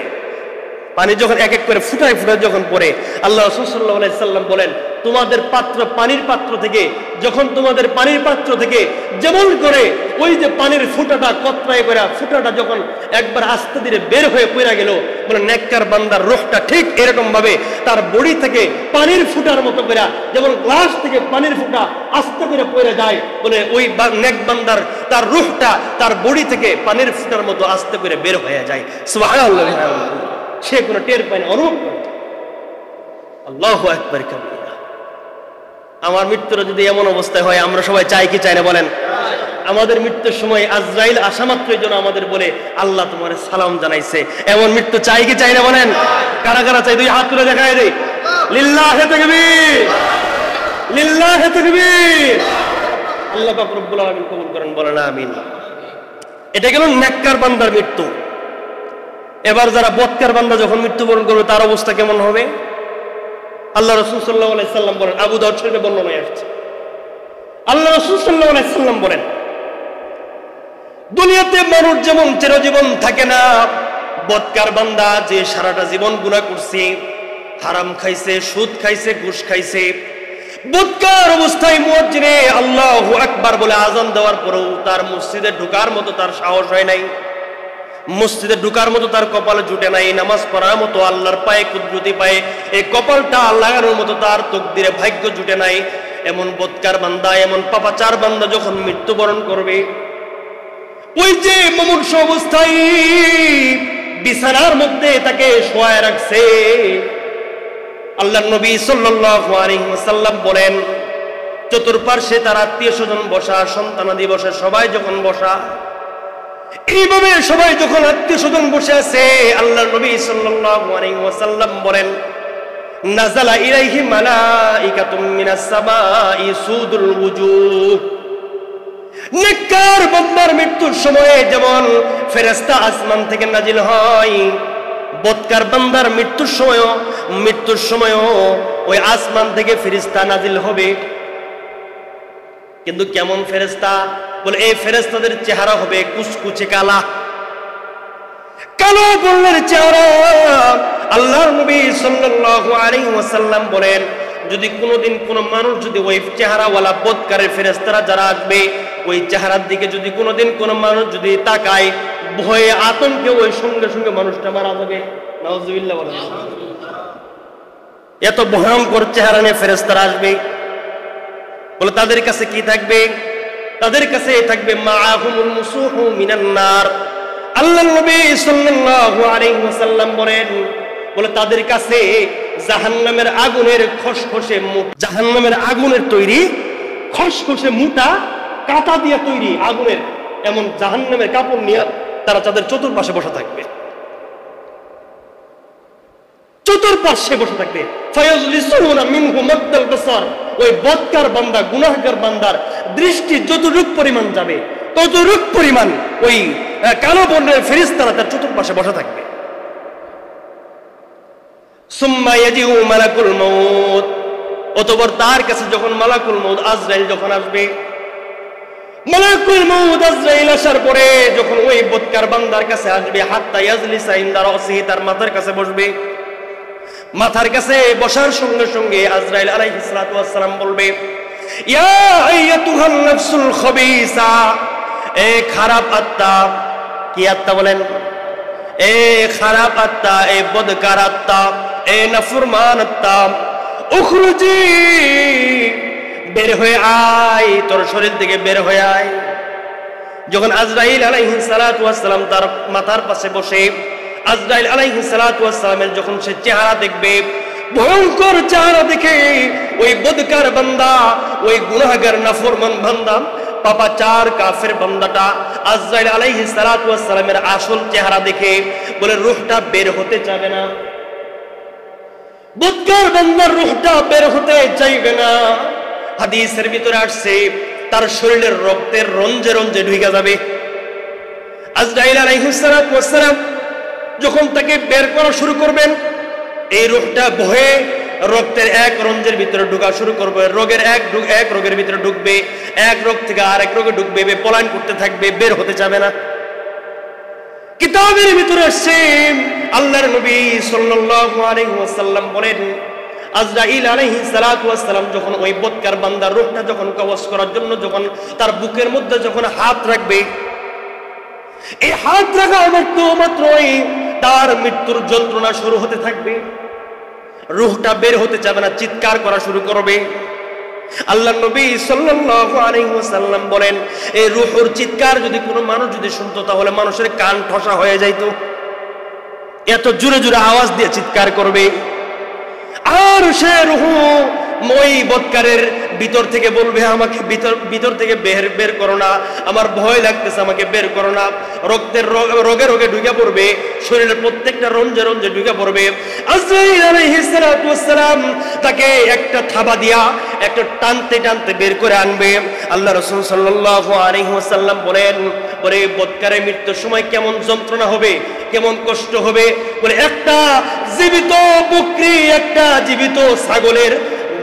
পানি যখন এক এক করে ফুটায় ফুটায় যখন পড়ে, আল্লাহ রাসূল সাল্লাল্লাহু আলাইহি সাল্লাম বলেন, তোমাদের পাত্র, পানির পাত্র থেকে, যখন তোমাদের পানির পাত্র থেকে যেমন করে ওই যে পানির ফুটাটা কতরায় করে ফুটাটা যখন একবার আস্তে ধীরে বের হয়ে পড়ে গেল, বলে নেককার বান্দার রূহটা ঠিক এরকম ভাবে তার বডি থেকে পানির ফুটার মতো করে, যেমন গ্লাস থেকে পানির ফুটা আস্তে করে পড়ে যায়, বলে ওই নেক বান্দার তার রূহটা তার বডি থেকে পানির ফুটার মতো আস্তে করে বের হয়ে যায়। সুবহানাল্লাহ। সে কোনো টের পায় না, অনুভব করে। আল্লাহু আকবার কাবীরা। আমার মৃত্যুর যদি এমন অবস্থায় হয়, আমরা সবাই চাই কি চাই না? বলেন। আমাদের মৃত্যুর সময় আজরাইল আসা মাত্রই যেন আমাদের বলে, আল্লাহ তোমার সালাম জানাইছে, এমন মৃত্যু চাই কি চাই না? বলেন। কারা কারা চাই? দুই হাত তুলে দেখায় দেই। লিল্লাহি তাকবীর, লিল্লাহি তাকবীর। আল্লাহ পাক রব্বুল আলামিন কবুল করেন, বলেন আমিন। এটা গেল নেককার বান্দার মৃত্যু। এবার যারা বদকার বান্দা যখন মৃত্যুবরণ করবে, তার অবস্থা কেমন হবে? আল্লাহ রাসূল সাল্লাল্লাহু আলাইহি সাল্লাম বলেন, আবু দাউদ শরীফে বর্ণনায় আসছে, আল্লাহ রাসূল সাল্লাল্লাহু আলাইহি সাল্লাম বলেন, দুনিয়াতে মানুষ যেমন চিরজীবন থাকে না, বদকার বান্দা যে সারাটা জীবন গুনাহ করছে, হারাম খাইছে, সুদ খাইছে, ঘুষ খাইছে, বদকার অবস্থায় মুয়াজ্জিনে আল্লাহু আকবার বলে আযান দেওয়ার পরেও তার মসজিদে ঢোকার মতো তার সাহস হয় নাই, মসজিদে ঢোকার মতো তার কপালে জুটে নাই, নামাজ পড়ার মতো আল্লাহর পায়ে কুদরতি পায়ে এই কপালটা লাগানোর মতো তার তকদিরে ভাগ্য জুটে নাই, এমন বদকার বান্দা, এমন পাপাচার বান্দা যখন মৃত্যুবরণ করবে, ওই যে মুমূর্ষু অবস্থায় বিছানার মধ্যে তাকে শোয়ায় রাখছে, আল্লাহর নবী সাল্লাল্লাহু আলাইহি ওয়াসাল্লাম বলেন, চতুর্পার্শ্বে তার আত্মীয় স্বজন বসা, সন্তানাদি বসে, সবাই যখন বসা, এইভাবে সবাই যখন আত্মীয় স্বজন বসে আছে, আল্লাহর নবী সাল্লাল্লাহু আলাইহি ওয়াসাল্লাম বলেন, নাযালা ইলাইহি মালাইকাতুম মিনাস সামাই সুদুল ওয়ুজুহ, নেককার বান্দার মৃত্যুর সময়ে যেমন ফেরেশতা আসমান থেকে নাজিল হয়, বদকার বান্দার মৃত্যুর সময়ও ওই আসমান থেকে ফেরেশতা নাজিল হবে। কিন্তু কেমন ফেরেশতা? বলে এই ফেরেশতাদের চেহারা হবে কুচকুচে কালা, কালো বর্ণের চেহারা। আল্লাহর নবী সাল্লাল্লাহু আলাইহি ওয়াসাল্লাম বলেন, যদি কোনোদিন কোনো মানুষ যদি ওই চেহারাওয়ালা বদকারের ফেরেশতারা যারা আসবে, ওই চেহারার দিকে যদি কোনোদিন কোনো মানুষ যদি তাকায়, ভয়ে আতঙ্কে ওই সঙ্গে সঙ্গে মানুষটা মারা যাবে। নাউজুবিল্লাহ বলেন। এত ভয়ঙ্কর চেহারা নিয়ে ফেরেশতারা আসবে। বলে তাদের কাছে কি থাকবে? তাদের কাছে থাকবে মাআহুমুল মুসুহু মিনান নার। আল্লাহর নবী সাল্লাল্লাহু আলাইহি ওয়াসাল্লাম বলেন, বলে তাদের কাছে জাহান্নামের আগুনের খসখসে জাহান্নামের আগুনের তৈরি খসখসে মোটা কাঁটা দিয়ে তৈরি আগুনের এমন জাহান্নামের কাপড় নিয়ে তারা তাদের চতুর্পাশে বসে থাকবে, চতুর্পাশে বসে থাকবে। ফায়াজলিসুনা মিনহু মাদ্দাল বাসার, ওই বদকার বান্দা, গুনাহগার বান্দার দৃষ্টি যতটুক পরিমাণ যাবে ততটুক পরিমাণ ওই কালো বর্ণের ফেরেশতারা তার চতুর্পাশে বসে থাকবে। সুম্মা ইয়াজিউ মালাকুল মউত, অতঃপর তার কাছে যখন মালাকুল মউত আজরাইল যখন আসবে, মালাকুল মউত আজরাইল আসার পরে যখন ওই বদকার বান্দার কাছে আসবে, হাত্তা ইয়াজলিসা ইনদা রাসিহি, তার মাথার কাছে বসবে। মাথার কাছে বসার সঙ্গে সঙ্গে আজরাইল আলাইহিস সালাতু ওয়াস সালাম বলবে, ইয়া আইয়াতুহান নাফসুল খাবিসা, এ খারাপ আত্মা। কি আত্মা বলেন? এ খারাপ আত্মা, এ বদকার আত্মা, এ নাফরমান আত্মা, উখরুজি, বের হয়ে আয়, তোর শরীর থেকে বের হয়ে আয়। যখন আজরাইল আলাইহিস সালাতু ওয়াস সালাম তার মাথার পাশে বসে, আজরাইল আলাইহিস সালাতু ওয়াস সালামের যখন সে চেহারা দেখবে, ভয়ঙ্কর চেহারা দেখে ওই বদকার বান্দা, ওই গুনাহগার নাফরমান বান্দা, পাপাচার কাফের বান্দাটা আজরাইল আলাইহিস সালাতু ওয়াস সালামের আসল চেহারা দেখে বলে রূহটা বের হতে চাবে না। বদকার বান্দার রূহটা বের হতে চাইবে না। হাদিসের ভিতরে আসছে তার শরীরের রক্তের রঞ্জে রঞ্জে ঢুকে যাবে। আজরাইল আলাইহিস সালাতু ওয়াস সালাম যখন তাকে বের করা শুরু করবেন, এই রূহটা বহে রক্তের এক রঞ্জের ভিতরে ঢোকা শুরু করবে, রোগের এক রোগের ভিতরে ঢুকবে, এক রোগ থেকে আরেক রোগে ঢুকবে, পলায়ন করতে থাকবে, বের হতে যাবে না। কিতাবের ভিতরে আসছে আল্লাহর নবী সাল্লাল্লাহু আলাইহি ওয়াসাল্লাম বলেন, আজরাইল আলাইহিস সালাতু ওয়াস সালাম যখন ওই বদকার বান্দার রূহটা যখন কবজ করার জন্য যখন তার বুকের মধ্যে যখন হাত রাখবে, এই হাত রাখা মাত্রই তার মৃত্যুর যন্ত্রণা শুরু হতে থাকবে। রূহটা বের হতে চাবে না, চিৎকার করা শুরু করবে। আল্লাহর নবী সাল্লাল্লাহু আলাইহি ওয়াসাল্লাম বলেন, এই রূহের চিৎকার যদি কোনো মানুষ যদি শুনতো তাহলে মানুষের কান ঠসা হয়ে যাইতো, এত জোরে জোরে আওয়াজ দিয়ে চিৎকার করবে। আর সে রূহ ওই বদকারের ভিতর থেকে বলবে, আমাকে ভিতর থেকে বের করো না, আমার ভয় লাগতেছে, আমাকে বের করো না। রোগে রোগে ঢুকে পড়বে, শরীরের প্রত্যেকটা রঞ্জে রঞ্জে ঢুকে পড়বে। আজরাইল আলাইহিস সালাতু ওয়াস সালাম তাকে একটা থাবা দিয়া একটা টানতে টানতে বের করে আনবে। আল্লাহ রাসূল সাল্লাল্লাহু আলাইহি ওয়াসাল্লাম বলেন, পরে বদকারের মৃত্যুর সময় কেমন যন্ত্রণা হবে, কেমন কষ্ট হবে। বলে একটা জীবিত বকরি, একটা জীবিত ছাগলের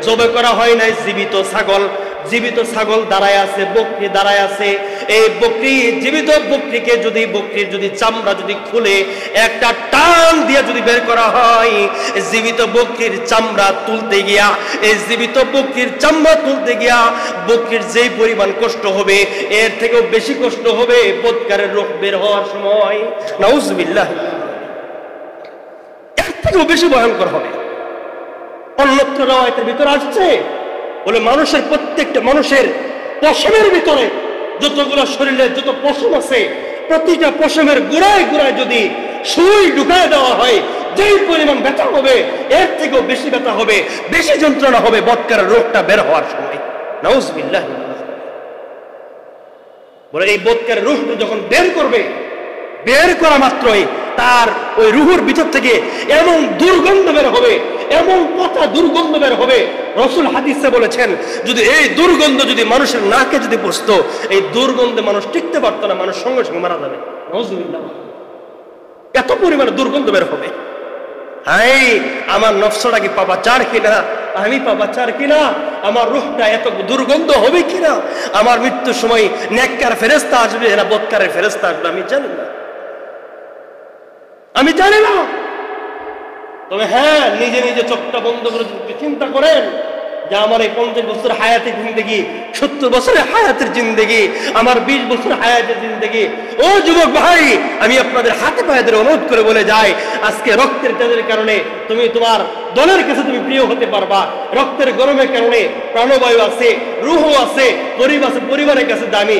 জবে করা হয় নাই, জীবিত ছাগল জীবিত ছাগল দাঁড়ায় আছে, বকরি দাঁড়ায় আছে। এই বকরি, জীবিত বকরিকে যদি, বকরির যদি চামড়া যদি খুলে একটা টান দিয়ে যদি বের করা হয়, জীবিত বকরির চামড়া তুলতে গিয়া, এই জীবিত বকরির চামড়া তুলতে গিয়া বকরির যেই পরিমাণ কষ্ট হবে, এর থেকেও বেশি কষ্ট হবে বৎকারের রূহ বের হওয়ার সময়। নাউজুবিল্লাহ, এর থেকেও বেশি ভয়ঙ্কর হবে। অন্যত্র রাওয়ায়াতের ভিতরে আসছে বলে মানুষের, প্রত্যেকটা মানুষের পশমের ভিতরে যতগুলো শরীরে যত পশম আছে, প্রতিটা পশমের গোড়ায় গোড়ায় যদি সুই ঢুকায় দেওয়া হয়, যেই পরিমাণ ব্যথা হবে এর থেকেও বেশি ব্যথা হবে, বেশি যন্ত্রণা হবে বৎকারের রোগটা বের হওয়ার সময়। নাউজুবিল্লাহ। বলে এই বৎকারের রূহটা যখন বের করবে, বের করা মাত্রই তার ওই রুহুর ভিতর থেকে এমন দুর্গন্ধ বের হবে, এমন কথা দুর্গন্ধ বের হবে, রাসূল হাদিসে বলেছেন যদি এই দুর্গন্ধ যদি মানুষের নাকে যদি বসতো, এই দুর্গন্ধে মানুষ টিকতে পারতো না, মানুষ সঙ্গে সঙ্গে মারা যাবে। নাউজুবিল্লাহ, এত পরিমাণে দুর্গন্ধ বের হবে। হাই, আমার নফসটা কি পাপাচার কিনা, আমি পাপাচার কিনা, আমার রূহটা এত দুর্গন্ধ হবে কিনা, আমার মৃত্যুর সময় নেককার ফেরেশতা আসবে না বৎকারের ফেরেশতা আসবে, আমি জানি না, আমি জানি না। তবে হ্যাঁ, নিজে নিজে চোখটা বন্ধ করে চিন্তা করেন যে আমার এই 50 বছর হায়াতের জিন্দেগি, 70 বছরের হায়াতের জিন্দেগি, আমার 20 বছর হায়াতের জিন্দেগি। ও যুবক ভাই, আমি আপনাদের হাতে পায়ে ধরে অনুরোধ করে বলে যাই, আজকে রক্তের তেজের কারণে তুমি তোমার দলের কাছে তুমি প্রিয় হতে পারবা, রক্তের গরমের কারণে প্রাণবায়ু আছে, রূহ আছে, পরিবারের কাছে দামি,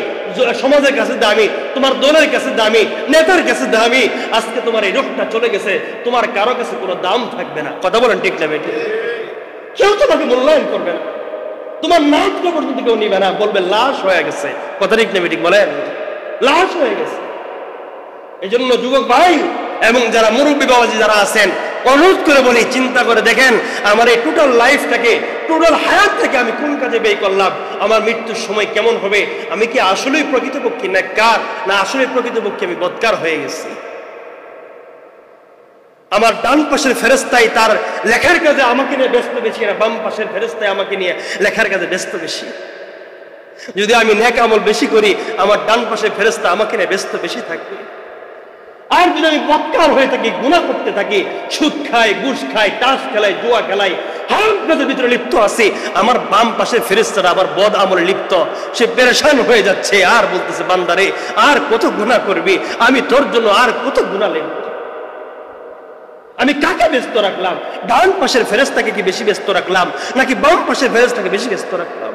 সমাজের কাছে দামি, তোমার দলের কাছে দামি, নেতার কাছে দামি। আজকে তোমার এই রূহটা চলে গেছে, তোমার কারো কাছে কোনো দাম থাকবে না। কথা বলেন ঠিক না বেঠিক? কেউ তোমাকে মূল্যায়ন করবে না, তোমার নাম পর্যন্ত কেউ নিবে না, বলবে লাশ হয়ে গেছে। কথা ঠিক না বেঠিক বলেন? লাশ হয়ে গেছে। এই জন্য যুবক ভাই এবং যারা মুরব্বী বাবাজি যারা আছেন, অনুরোধ করে বলি, চিন্তা করে দেখেন আমার এই টোটাল লাইফটাকে, টোটাল হায়াত থেকে আমি কোন কাজে ব্যয় করলাম, আমার মৃত্যুর সময় কেমন হবে, আমি কি আসলেই প্রকৃতপক্ষে নেককার, না আসলে প্রকৃতপক্ষে আমি বদকার হয়ে গেছি। আমার ডান পাশের ফেরেশতাই তার লেখার কাজে আমাকে নিয়ে ব্যস্ত বেশি, না বাম পাশের ফেরেশতাই আমাকে নিয়ে লেখার কাজে ব্যস্ত বেশি। যদি আমি নেক আমল বেশি করি, আমার ডান পাশের ফেরেশতা আমাকে নিয়ে ব্যস্ত বেশি থাকবে। আর যদি আমি বদকার হয়ে থাকি, গুনাহ করতে থাকি, সুদ খাই, ঘুষ খাই, তাস খেলাই, জুয়া খেলাই, হারাম কাজের ভিতরে লিপ্ত আছি, আমার বাম পাশের ফেরেশতারা আবার বদ আমলে লিপ্ত, সে পেরেশান হয়ে যাচ্ছে, আর বলতেছে বান্দারে আর কত গুনাহ করবি, আমি তোর জন্য আর কত গুনাহ লিখব। আমি কাকে ব্যস্ত রাখলাম? ডান পাশের ফেরেশতাকে কি বেশি ব্যস্ত রাখলাম, নাকি বাম পাশের ফেরেশতাকে বেশি ব্যস্ত রাখলাম?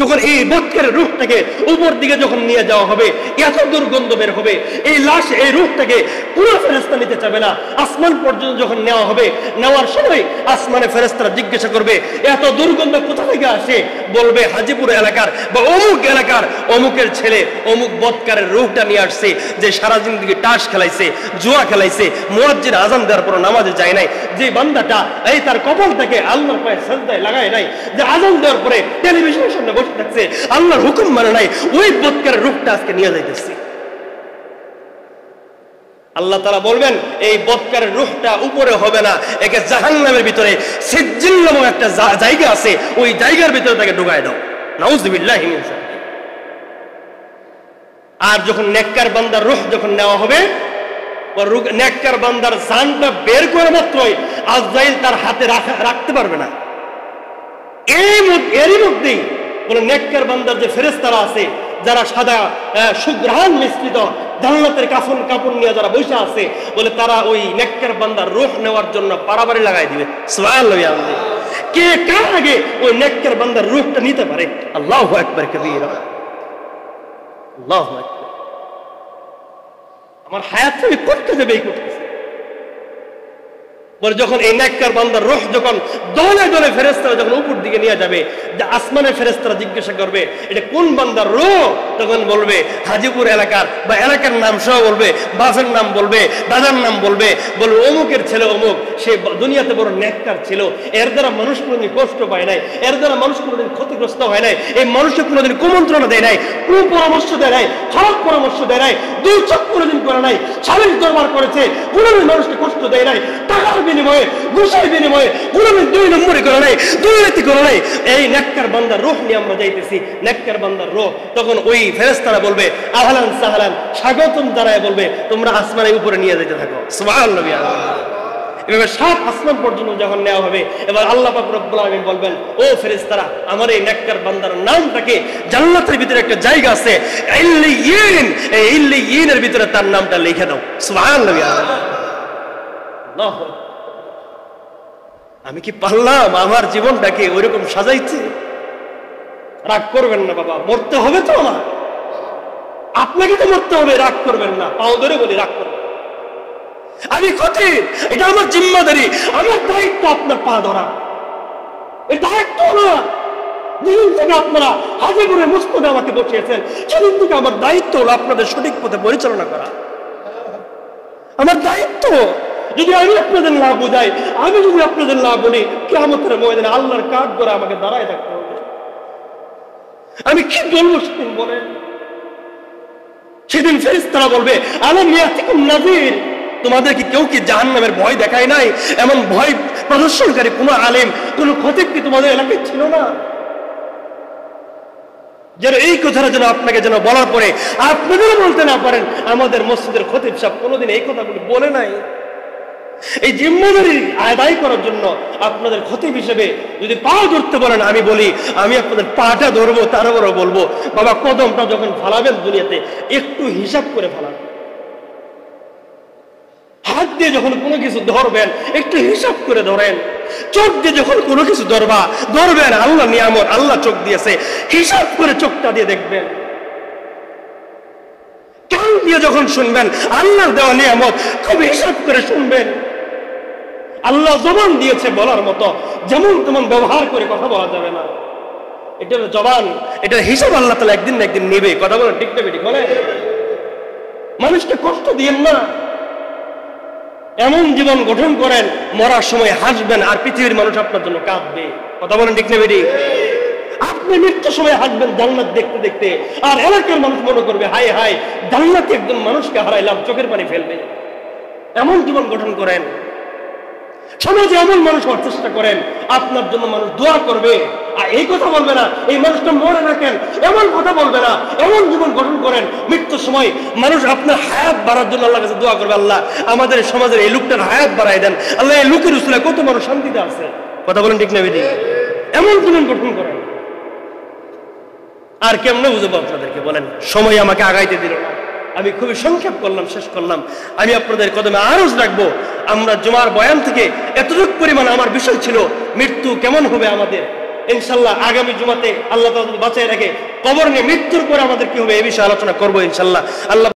যখন এই বৎকারের রূহটাকে উপর দিকে যখন নিয়ে যাওয়া হবে, এত দুর্গন্ধ বের হবে, এই লাশ, এই রূহটাকে পুরো ফেরেশতা নিতে চাবে না। আসমান পর্যন্ত যখন নেওয়া হবে, নেওয়ার সময় আসমানে ফেরেশতারা জিজ্ঞাসা করবে এত দুর্গন্ধ কোথা থেকে আসে? বলবে হাজিপুর এলাকার বা অমুক এলাকার অমুকের ছেলে অমুক বৎকারের রূহটা নিয়ে আসছে, যে সারা জিন্দেগি তাস খেলাইছে, জুয়া খেলাইছে, মুয়াজ্জিন আযান দেওয়ার পর নামাজে যায় নাই, যে বান্দাটা এই তার কপালটাকে আল্লাহর পায়ে সিজদায় লাগায় নাই, যে আযান দেওয়ার পরে টেলিভিশনের সামনে বসে থাকছে, আল্লাহর হুকুম মানে নাই, ওই বৎকারের রূহটা আজকে নিয়ে যাইতেছে। আল্লাহ তাআলা বলবেন এই বৎকারের রূহটা উপরে হবে না, একে জাহান্নামের ভিতরে সিজ্জিল নামক একটা জায়গা আছে, ওই জায়গার ভিতরে তাকে ঢুকায় দাও। নাউযুবিল্লাহি মিন যালিক। আর যখন নেককার বান্দার রূহ যখন নেওয়া হবে, নেককার বান্দার জানটা বের করে মাত্রই আজরাইল তার হাতে রাখতে পারবে না। এরই মধ্যেই বলে নেককার বান্দার যে ফেরেশতারা আছে, যারা সাদা সুঘ্রাণ মিশ্রিত জান্নাতের কাপড় নিয়ে যারা বসে আছে, বলে তারা ওই নেককার বান্দার রূহ নেওয়ার জন্য পারাবারি লাগাই দিবে। সুবহানাল্লাহ। কে কার আগে ওই নেককার বান্দার রূহটা নিতে পারে? আল্লাহু আকবার কবীরা। আল্লাহু আকবার। আমার হায়াত আমি করতে যাবে এই করতেছে। বলে যখন এই নেককার বান্দার রূহ যখন দলে দলে ফেরেশতারা যখন উপর দিকে নিয়ে যাবে, যে আসমানের ফেরেশতারা জিজ্ঞাসা করবে এটা কোন বান্দার রূহ, তখন বলবে হাজিপুর এলাকার বা এলাকার নাম সহ বলবে, বাপের নাম বলবে, দাদার নাম বলবে, বলবে অমুকের ছেলে অমুক, সে দুনিয়াতে বড় নেককার ছিল, এর দ্বারা মানুষ কোনোদিন কষ্ট পায় নাই, এর দ্বারা মানুষ কোনোদিন ক্ষতিগ্রস্ত হয় নাই, এই মানুষকে কোনোদিন কুমন্ত্রণা দেয় নাই, কুপরামর্শ দেয় নাই, খারাপ পরামর্শ দেয় নাই, দুই চোখ কোনোদিন করে নাই, স্বামীর দরবার করেছে, কোনোদিন মানুষকে কষ্ট দেয় নাই, টাকার বিনিময়ে, ঘুষের বিনিময়ে, গোলামের 2 নম্বরই করে নাই, দুর্নীতি করে নাই। এই নেককার বান্দার রূহ নিয়ে আমরা যাইতেছি, নেককার বান্দার রূহ। তখন ওই ফেরেশতারা বলবে আহলান সাহলান, স্বাগতম জানায় বলবে তোমরা আসমানের উপরে নিয়ে যেতে থাকো। সুবহানাল্লাহ। এভাবে 7 আসমান পর্যন্ত যখন নেওয়া হবে, এবার আল্লাহ পাক রব্বুল আলামিন বলবেন ও ফেরেশতারা, আমার এই নেককার বান্দার নামটাকে জান্নাতের ভিতরে একটা জায়গা আছে ইল্লিয়িন, এই ইল্লিয়িনের ভিতরে তার নামটা লিখে দাও। সুবহানাল্লাহ। আল্লাহু আকবার। আমি কি পারলাম আমার জীবনটাকে ওইরকম সাজাইতে? রাগ করবেন না বাবা, মরতে হবে তো আমার, আপনাকে তো মরতে হবে, রাগ করবেন না, পাও ধরে বলি রাগ করবেন। আমি কঠিন, এটা আমার জিম্মাদারি, আমার দায়িত্ব আপনার পা ধরা, এই দায়িত্ব না। যেদিন থেকে আপনারা হাজিপুরে মুসকুদে আমাকে বসিয়েছেন, সেদিন থেকে আমার দায়িত্ব হলো আপনাদের সঠিক পথে পরিচালনা করা। আমার দায়িত্ব। যদি আমি আপনাদের না বুঝাই, আমি যদি আপনাদের না বলি, কিয়ামতের ময়দানে আল্লাহর কাঠ ধরে আমাকে দাঁড়ায় থাকতে হবে। আমি কি বলবো সেদিন বলেন? সেদিন ফেরেশতারা বলবে আলাম ইয়াতিকুম নাযীর, তোমাদের কি কেউ কি জাহান্নামের ভয় দেখায় নাই? এমন ভয় প্রদর্শনকারী কোন আলেম, কোন খতিব কি তোমাদের এলাকায় ছিল না? যেন এই কথাটা যেন আপনাকে যেন বলার পরে আপনাদেরও বলতে না পারেন আমাদের মসজিদের খতিব সাহেব কোনোদিন এই কথাগুলি বলে নাই। এই জিম্মাদারি আদায় করার জন্য আপনাদের খতিব হিসেবে যদি পা ধরতে বলেন, আমি বলি আমি আপনাদের পাটা ধরবো, তারপরও বলবো বাবা কদমটা যখন ফালাবেন দুনিয়াতে একটু হিসাব করে ফালাবেন। হাত দিয়ে যখন কোনো কিছু ধরবেন একটু হিসাব করে ধরেন। চোখ দিয়ে যখন কোনো কিছু ধরবেন, আল্লাহ নিয়ামত, আল্লাহ চোখ দিয়েছে, হিসাব করে চোখটা দিয়ে দেখবেন। কান দিয়ে যখন শুনবেন, আল্লাহর দেওয়া নিয়ামত, খুব হিসাব করে শুনবেন। আল্লাহ জবান দিয়েছে বলার মতো, যেমন তেমন ব্যবহার করে কথা বলা যাবে না। এটার জবান, এটার হিসাব আল্লাহ তাআলা একদিন না একদিন নেবে। কথা বলেন ঠিক না বেঠিক বলেন? মানুষকে কষ্ট দিয়েন না। এমন জীবন গঠন করেন, মরার সময় হাসবেন আর পৃথিবীর মানুষ আপনার জন্য কাঁদবে। কথা বলেন ঠিক না বেঠিক? আপনি মৃত্যুর সময় হাসবেন জান্নাত দেখতে দেখতে, আর এলাকার মানুষ মনে করবে হায় হায় জান্নাতে একজন মানুষকে হারাইলাম, চোখের পানি ফেলবে। এমন জীবন গঠন করেন। সমাজে এমন মানুষ হওয়ার চেষ্টা করেন, আপনার জন্য মানুষ দোয়া করবে। আর এই কথা বলবে না এই মানুষটা মরে না কেন, এমন কথা বলবে না। এমন জীবন গঠন করেন, মৃত্যুর সময় মানুষ আপনার হায়াত বাড়ার জন্য আল্লাহর কাছে দোয়া করবে, আল্লাহ আমাদের সমাজের এই লোকটার হায়াত বাড়াই দেন, আল্লাহ এই লোকের উসিলা কত মানুষ শান্তিতে আছে। কথা বলেন ঠিক না বেঠিক? এমন জীবন গঠন করেন। আর কেমনে বুঝবো আপনাদেরকে বলেন? সময় আমাকে আগাইতে দিল না, আমি খুবই সংক্ষেপ করলাম, শেষ করলাম। আমি আপনাদের কদমে আরজ রাখবো। আমরা জুমার বয়ান থেকে এতটুকু পরিমাণ আমার বিষয় ছিল মৃত্যু কেমন হবে আমাদের। ইনশাল্লাহ আগামী জুমাতে আল্লাহ তাআলা বাঁচায় রাখে কবর নিয়ে মৃত্যুর পরে আমাদের কি হবে এই বিষয়ে আলোচনা করবো ইনশাল্লাহ। আল্লাহ